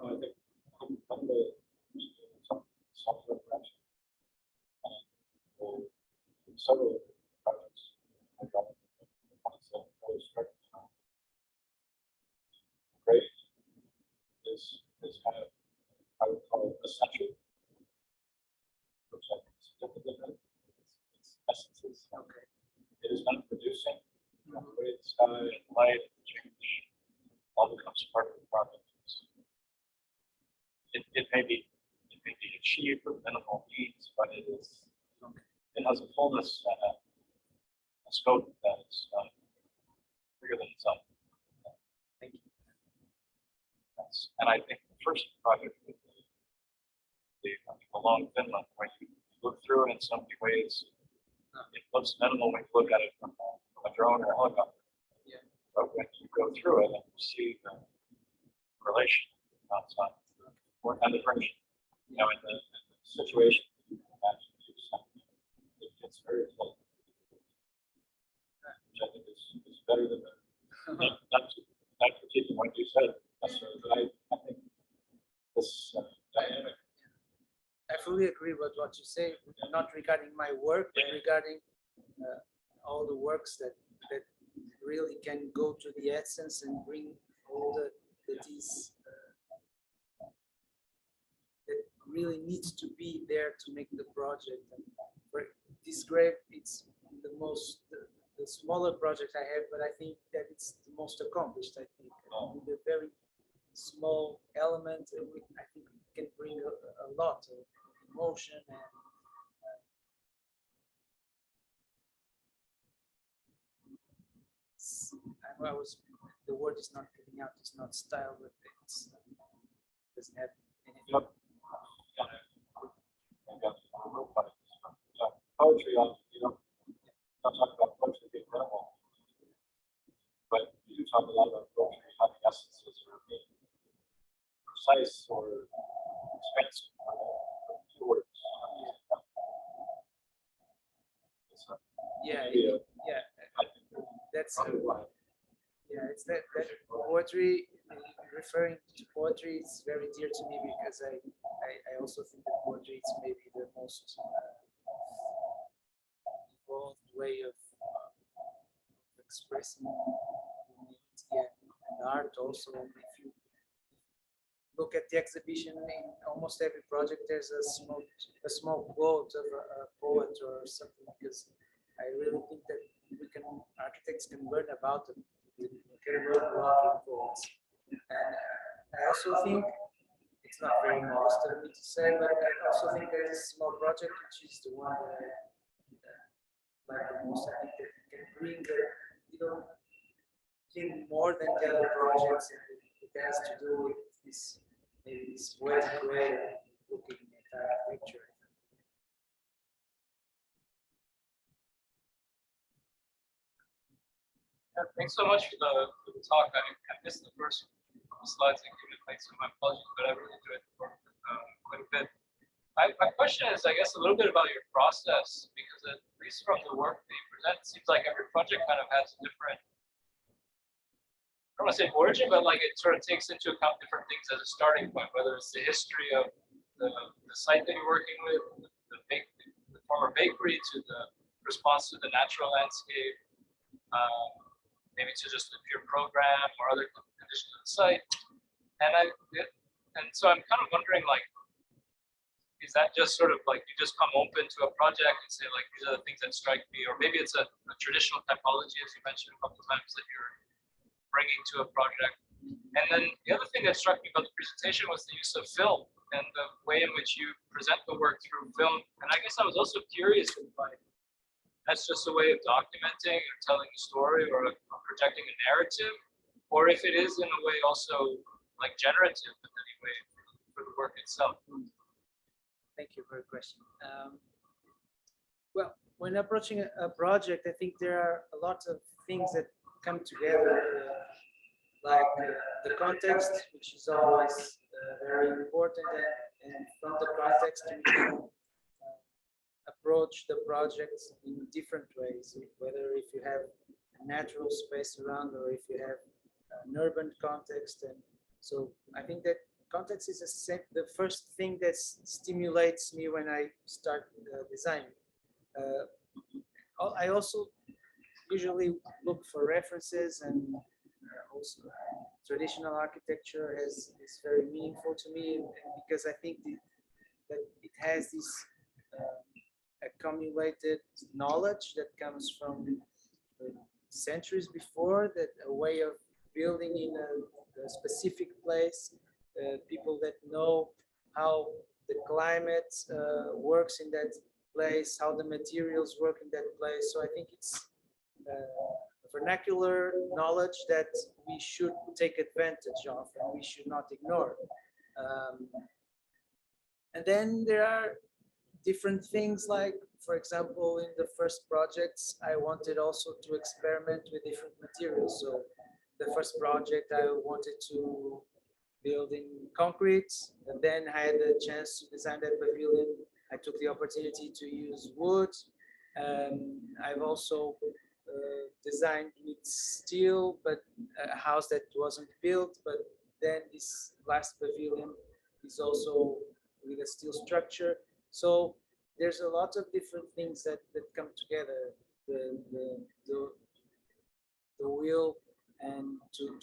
think on the software branch, several projects have got really strict. Grade is kind of, I would call it essential. Its essences. Okay. It is not producing. Grade, sky, and light, change, all becomes part of the project. It may be achieved with minimal means, but it has a fullness and a scope that is bigger than itself. Thank you. And I think the first project with the long Finland, where you look through it in so many ways, it looks minimal when you look at it from a drone or a helicopter. Yeah. But when you go through it and you see the relation outside, and the friction, in the situation, it gets very close. Which I think is better than not critiquing what you said necessarily, but I think this dynamic. I fully agree with what you say, not regarding my work, but regarding all the works that really can go to the essence and bring all these that really needs to be there to make the project. And for this grave, it's the smaller project I have, but I think that it's the most accomplished. I think with a very small element, I think we can bring a lot of emotion and the word is not coming out. It's not style, but it's doesn't have anything. Poetry, you don't talk about poetry being minimal, but you do talk a lot about poetry having essences or being precise or expensive words. That's it's that poetry. Referring to poetry is very dear to me because I also think that poetry is maybe the most evolved way of expressing humanity and art. Also, if you look at the exhibition, in almost every project there's a small quote of a poet or something, because I really think that architects can learn about them. They can learn a lot of poets. And I also think it's not very modest of me to say, but I also think there's a small project which is the one that I like the most. I think that it can bring thing more than the other projects, and it has to do with this way of looking at architecture. Thanks so much for the talk. I missed the first slides that you made, so my apologies, but I really enjoyed the work quite a bit. My question is, I guess, a little bit about your process, because at least from the work that you present, it seems like every project kind of has a different, I don't want to say origin, but like it sort of takes into account different things as a starting point, whether it's the history of the site that you're working with, the former bakery, to the response to the natural landscape, maybe to just the pure program or other conditions of the site. And so I'm kind of wondering, like, is that just sort of like you just come open to a project and say, like, these are the things that strike me, or maybe it's a traditional typology, as you mentioned a couple of times, that you're bringing to a project. And then the other thing that struck me about the presentation was the use of film and the way in which you present the work through film. And I guess I was also curious if, like, that's just a way of documenting or telling a story or projecting a narrative, or if it is in a way also like generative in any way for the work itself? Thank you for your question. Well, when approaching a project, I think there are a lot of things that come together, like the context, which is always very important, and from the context we can approach the projects in different ways, whether if you have a natural space around or if you have an urban context. And so I think that context is the first thing that stimulates me when I start designing. I also usually look for references, and also traditional architecture is very meaningful to me, and because I think that it has this accumulated knowledge that comes from centuries before, that a way of building in a specific place, people that know how the climate works in that place, how the materials work in that place. So I think it's vernacular knowledge that we should take advantage of and we should not ignore. And then there are different things, like, for example, in the first projects, I wanted also to experiment with different materials. So the first project I wanted to build in concrete, and then I had a chance to design that pavilion. I took the opportunity to use wood. I've also designed with steel, but a house that wasn't built, but then this last pavilion is also with a steel structure. So there's a lot of different things that come together, the will and to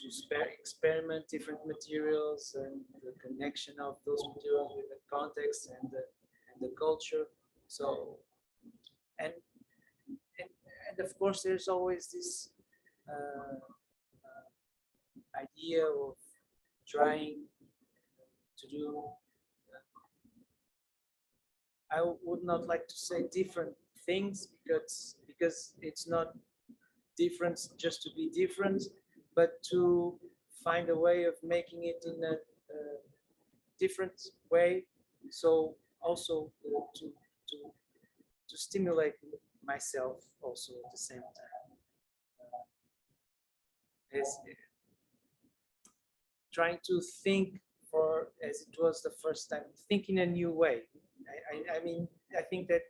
experiment different materials and the connection of those materials with the context and the culture. So and of course there's always this idea of trying to do, I would not like to say different things, because it's not different just to be different, but to find a way of making it in a different way. So also to stimulate myself also at the same time. As trying to think, for as it was the first time, think in a new way. I mean, I think that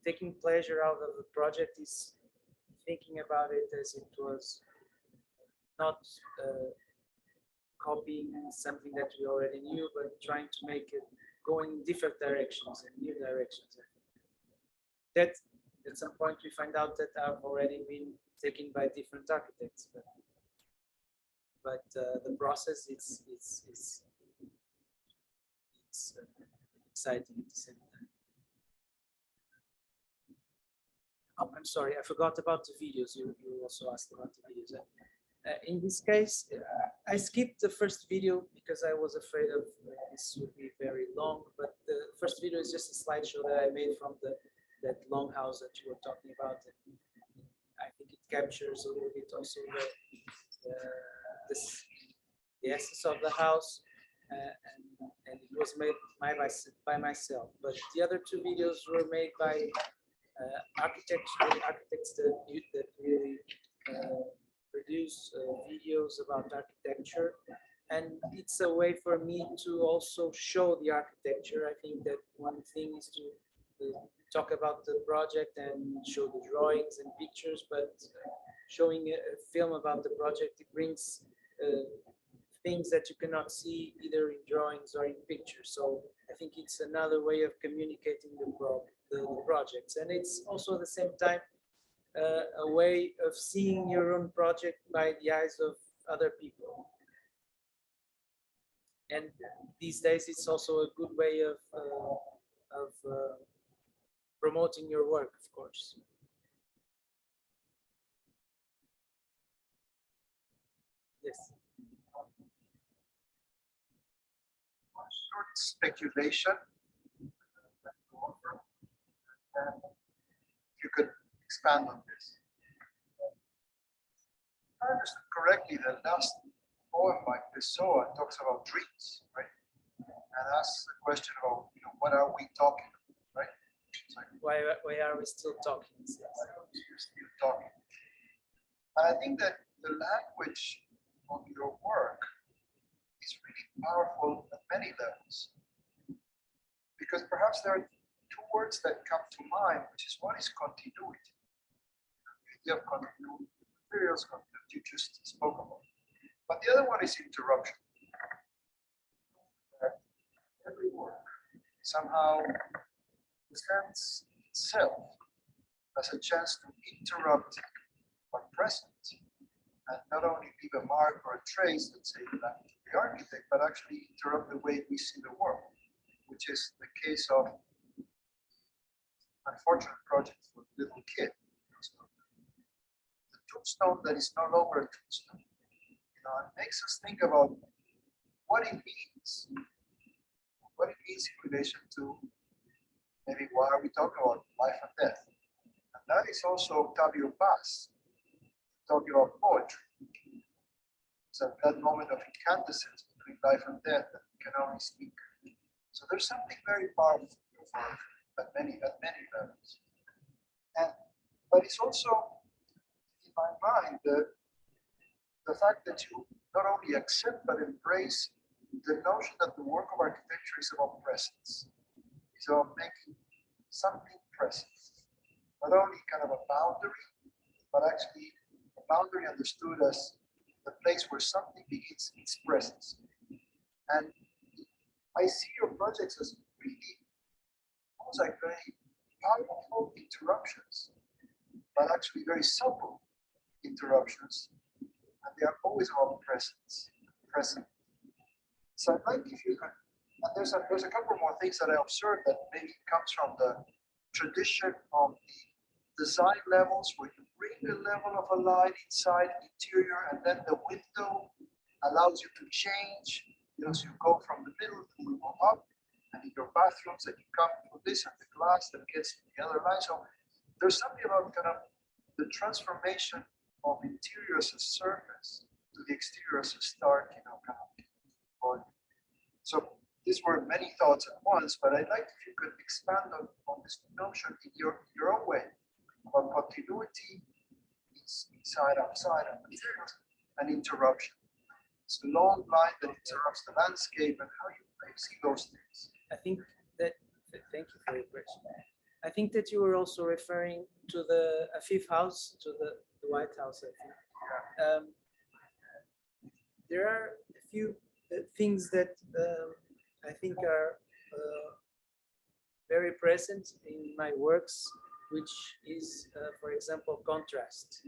taking pleasure out of the project is thinking about it as it was, not copying something that we already knew, but trying to make it go in different directions and new directions. That at some point we find out that have already been taken by different architects, but the process it's exciting at the same time. Oh, I'm sorry, I forgot about the videos. You also asked about the videos. In this case, I skipped the first video because I was afraid of this would be very long. But the first video is just a slideshow that I made from that long house that you were talking about. And I think it captures a little bit also the essence of the house, and it was made by myself. But the other two videos were made by architects that really produce videos about architecture, and it's a way for me to also show the architecture. I think that one thing is to talk about the project and show the drawings and pictures, but showing a film about the project, it brings things that you cannot see either in drawings or in pictures. So I think it's another way of communicating the projects, and it's also at the same time a way of seeing your own project by the eyes of other people. And these days, it's also a good way of promoting your work, of course. Yes. Short speculation. If you could expand on this. If I understood correctly, the last poem by Pessoa talks about dreams, right? And asks the question of, what are we talking about, right? It's like, Why are we still talking? why are we still talking? And I think that the language of your work is really powerful at many levels. Because perhaps there are two words that come to mind, which is one is continuity. The idea of continuity, materials continuity you just spoke about. But the other one is interruption. That every work somehow presents itself as a chance to interrupt our present and not only leave a mark or a trace, let's say, that the architect, but actually interrupt the way we see the world, which is the case of unfortunate project for the little kid. The tombstone that is no longer a tombstone, it makes us think about what it means in relation to maybe why are we talking about life and death. And that is also Octavio Paz talking about poetry. It's that moment of incandescence between life and death that we can only speak. So there's something very powerful at many levels. But it's also, in my mind, the fact that you not only accept but embrace the notion that the work of architecture is about presence. It's about making something present. Not only kind of a boundary, but actually a boundary understood as the place where something begins its presence. And I see your projects as really almost like very powerful interruptions, but actually very subtle interruptions. And they are always about presence. So I'd like if you can, and there's a couple more things that I observed that maybe comes from the tradition of the design levels where you bring the level of a light inside the interior and then the window allows you to change. So you go from the middle to go up, and in your bathrooms that you come through this and the glass that gets to the other line. So there's something about kind of the transformation of interior as a surface to the exterior as a stark, kind of volume. So these were many thoughts at once, but I'd like if you could expand on this notion in your own way about continuity, inside, outside, and materials, and interruption. It's the long line that interrupts the landscape and how you see those things. I think that, thank you for your question. I think that you were also referring to the fifth house, to the White House, I think. There are a few things that I think are very present in my works, which is, for example, contrast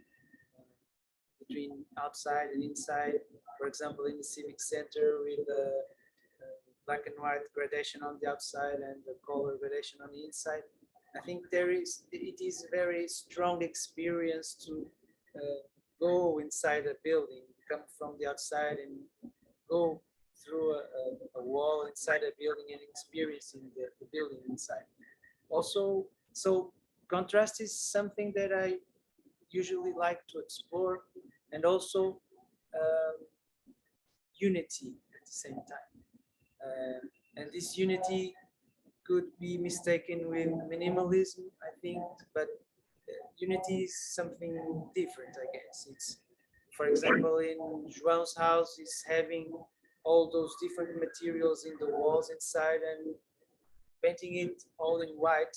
between outside and inside. For example, in the Civic Center with the black and white gradation on the outside and the color gradation on the inside. I think it is a very strong experience to go inside a building, come from the outside and go through a wall inside a building and experiencing the building inside. Also, so contrast is something that I usually like to explore, and also unity at the same time. And this unity could be mistaken with minimalism, I think, but unity is something different, I guess. It's, for example, in João's house, is having all those different materials in the walls inside and painting it all in white.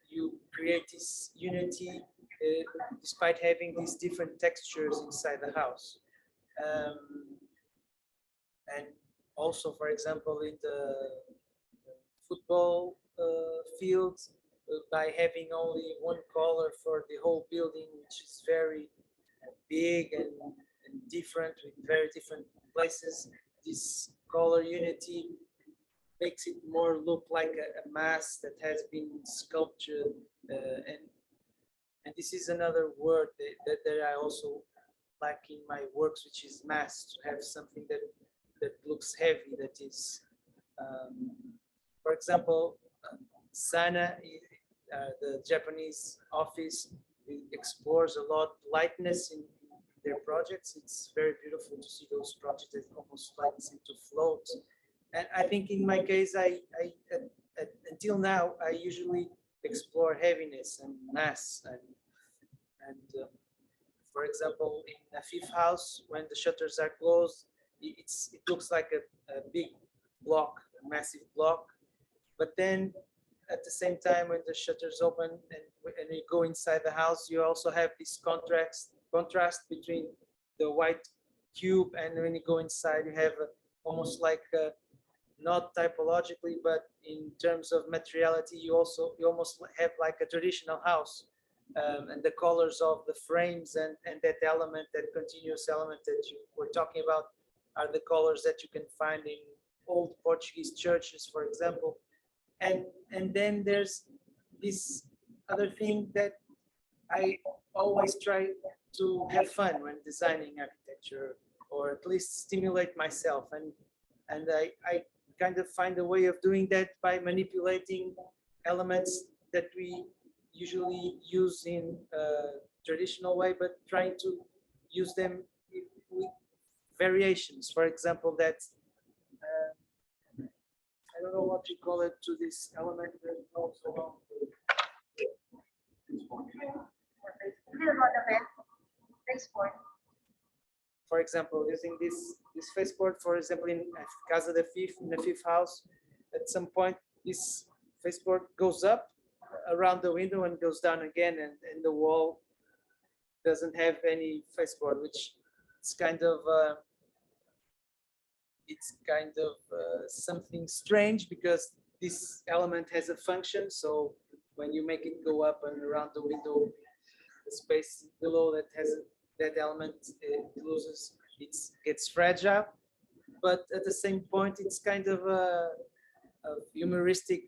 You create this unity despite having these different textures inside the house. And also, for example, in the football field, by having only one color for the whole building, which is very big and different, with very different places, this color unity makes it more look like a mass that has been sculptured, and this is another word that I also like in my works, which is mass, to have something that looks heavy, that is, for example, Sana, the Japanese office, explores a lot lightness in their projects. It's very beautiful to see those projects that almost like seem to float. And I think in my case, until now, I usually explore heaviness and mass. And for example, in a fifth house, when the shutters are closed, it looks like a big block, a massive block. But then at the same time, when the shutters open and you go inside the house, you also have this contrast between the white cube, and when you go inside, you have almost like not typologically, but in terms of materiality, you almost have like a traditional house, and the colors of the frames and that element, that continuous element that you were talking about, are the colors that you can find in old Portuguese churches, for example. And then there's this other thing that I always try to have fun when designing architecture, or at least stimulate myself. And I kind of find a way of doing that by manipulating elements that we usually use in a traditional way, but trying to use them with variations. For example, that I don't know what you call it, to this element that also for example, using this faceboard, for example, in Casa de Fifth, in the fifth house, at some point this faceboard goes up around the window and goes down again, and the wall doesn't have any faceboard, which is kind of something strange, because this element has a function. So when you make it go up and around the window, the space below that has that element, it loses, it gets fragile. But at the same point, it's kind of a humoristic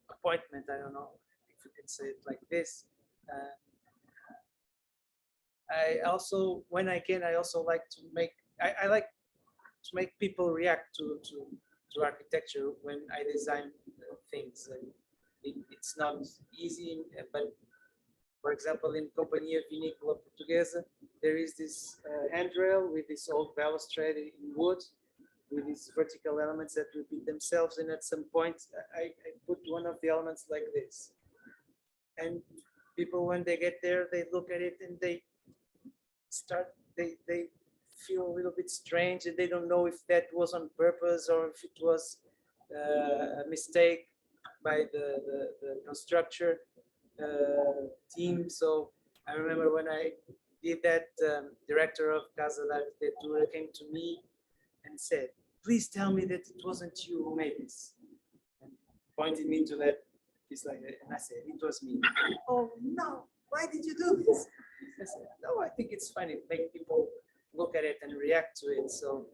appointment. I don't know if you can say it like this. I also, when I can, I also like to make, I like to make people react to architecture when I design things. And it's not easy, but for example, in Companhia Vinícola Portuguesa, there is this handrail with this old balustrade in wood, with these vertical elements that repeat themselves. And at some point, I put one of the elements like this. And people, when they get there, they look at it and they feel a little bit strange, and they don't know if that was on purpose or if it was a mistake by the constructor team. So I remember when I did that, director of Casa de Arquitetura came to me and said, "Please tell me that it wasn't you who made this," and pointed me to that. He's like, and I said, "It was me." "Oh no, why did you do this?" I said, "No, I think it's funny, make people look at it and react to it." So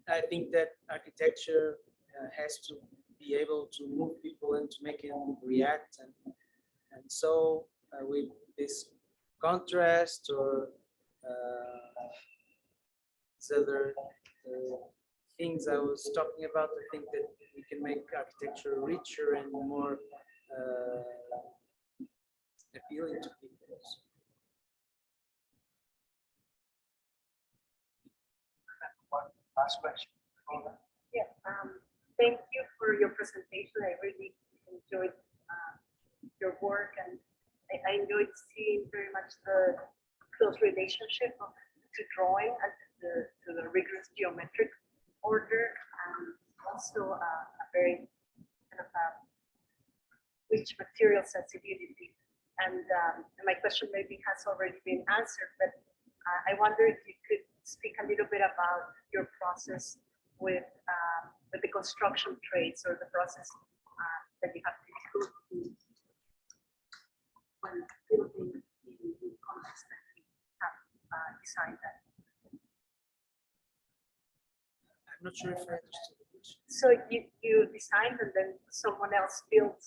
I think that architecture has to be able to move people and to make them react. And so with this contrast or these other things I was talking about, I think that we can make architecture richer and more appealing to people. One last question. Yeah, thank you for your presentation. I really enjoyed your work, and I enjoyed seeing very much the close relationship to drawing and to the rigorous geometric order, and also a very kind of rich material sensibility. And my question maybe has already been answered, but I wonder if you could speak a little bit about your process with the construction trades, or the process that you have to go through when building the context that you have designed that. I'm not sure if I understood the question. So you designed, and then someone else builds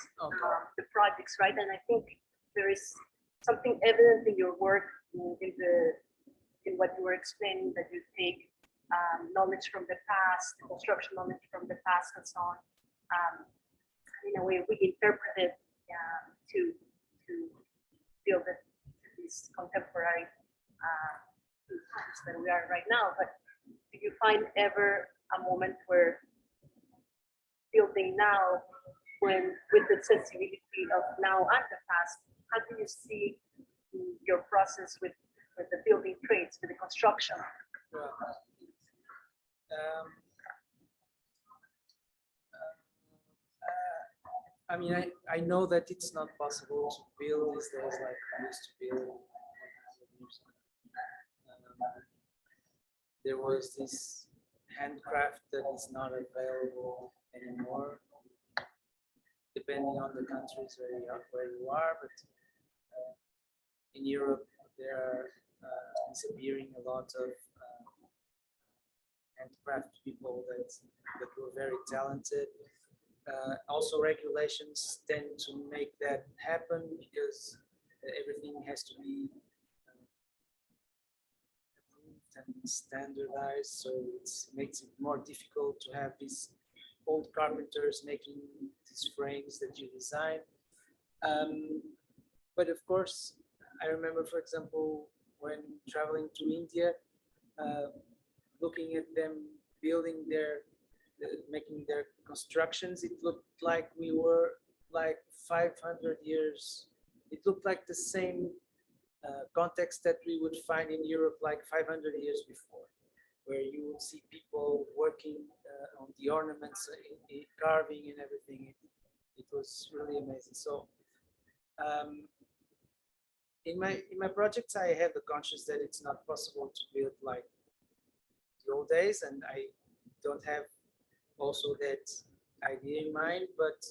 the projects, right? And I think there is something evident in your work, in what you were explaining, that you take knowledge from the past, construction knowledge from the past, and so on. In a way, we interpret it to build these contemporary times that we are right now. But do you find ever a moment where building now, when with the sensibility of now and the past, how do you see your process with the building trades, with the construction? I mean, I know that it's not possible to build these days like we used to build 100 years ago. There was this handcraft that is not available anymore, depending on the countries where you are. But in Europe, there are disappearing a lot of handcraft people that were very talented. Also, regulations tend to make that happen because everything has to be approved and standardized. So it makes it more difficult to have these old carpenters making these frames that you design. But of course, I remember, for example, when traveling to India, looking at them building making their constructions, it looked like we were like 500 years. It looked like the same context that we would find in Europe like 500 years before, where you would see people working on the ornaments, carving and everything. It was really amazing. So in my projects, I have the conscience that it's not possible to build like the old days, and I don't have also that idea in mind, but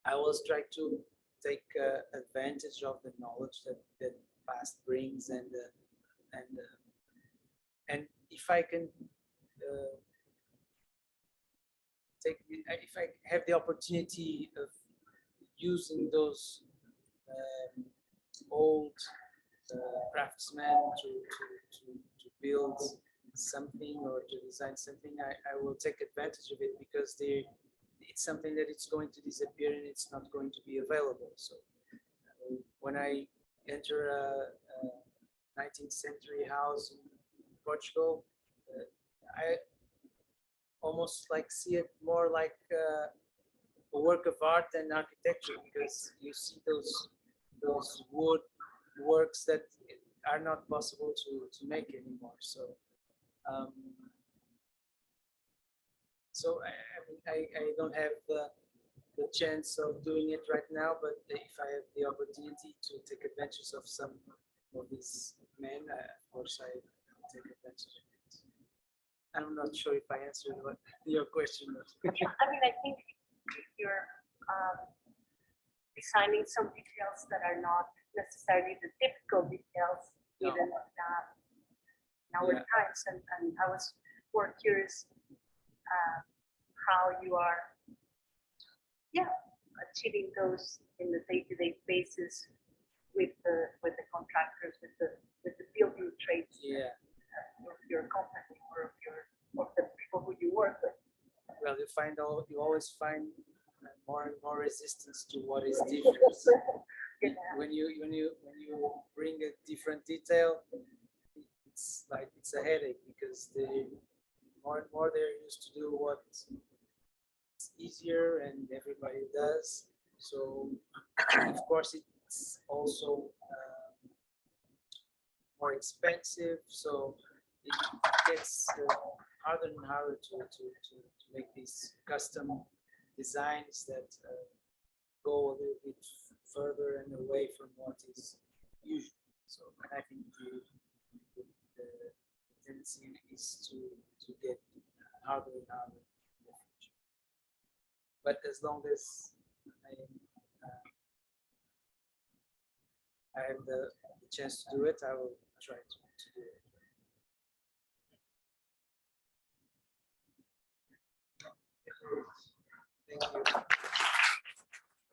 I always try to take advantage of the knowledge that past brings, and if I can if I have the opportunity of using those old craftsmen to build something or to design something, I will take advantage of it, because it's something that it's going to disappear and it's not going to be available. So when I enter a 19th century house in Portugal, I almost like see it more like a work of art than architecture, because you see those wood works that are not possible to make anymore. So I don't have the chance of doing it right now, but if I have the opportunity to take advantage of some of these men, of course I take advantage of it. I'm not sure if I answered your question. Yeah, I mean, I think you're designing some details that are not necessarily the typical details, even in our times. And I was more curious how you are, achieving those in the day-to-day basis with the contractors, with the building trades. Of your company or of the people who you work with. Well, you always find more and more resistance to what is different. When you bring a different detail, it's like it's a headache, because more and more they're used to do what's easier and everybody does. So of course it's also more expensive. So it gets harder and harder to make these custom designs that go a little bit further and away from what is usual. So I think the tendency is to get harder and harder in the future. But as long as I have the chance to do it, I will try to do it. Thank you.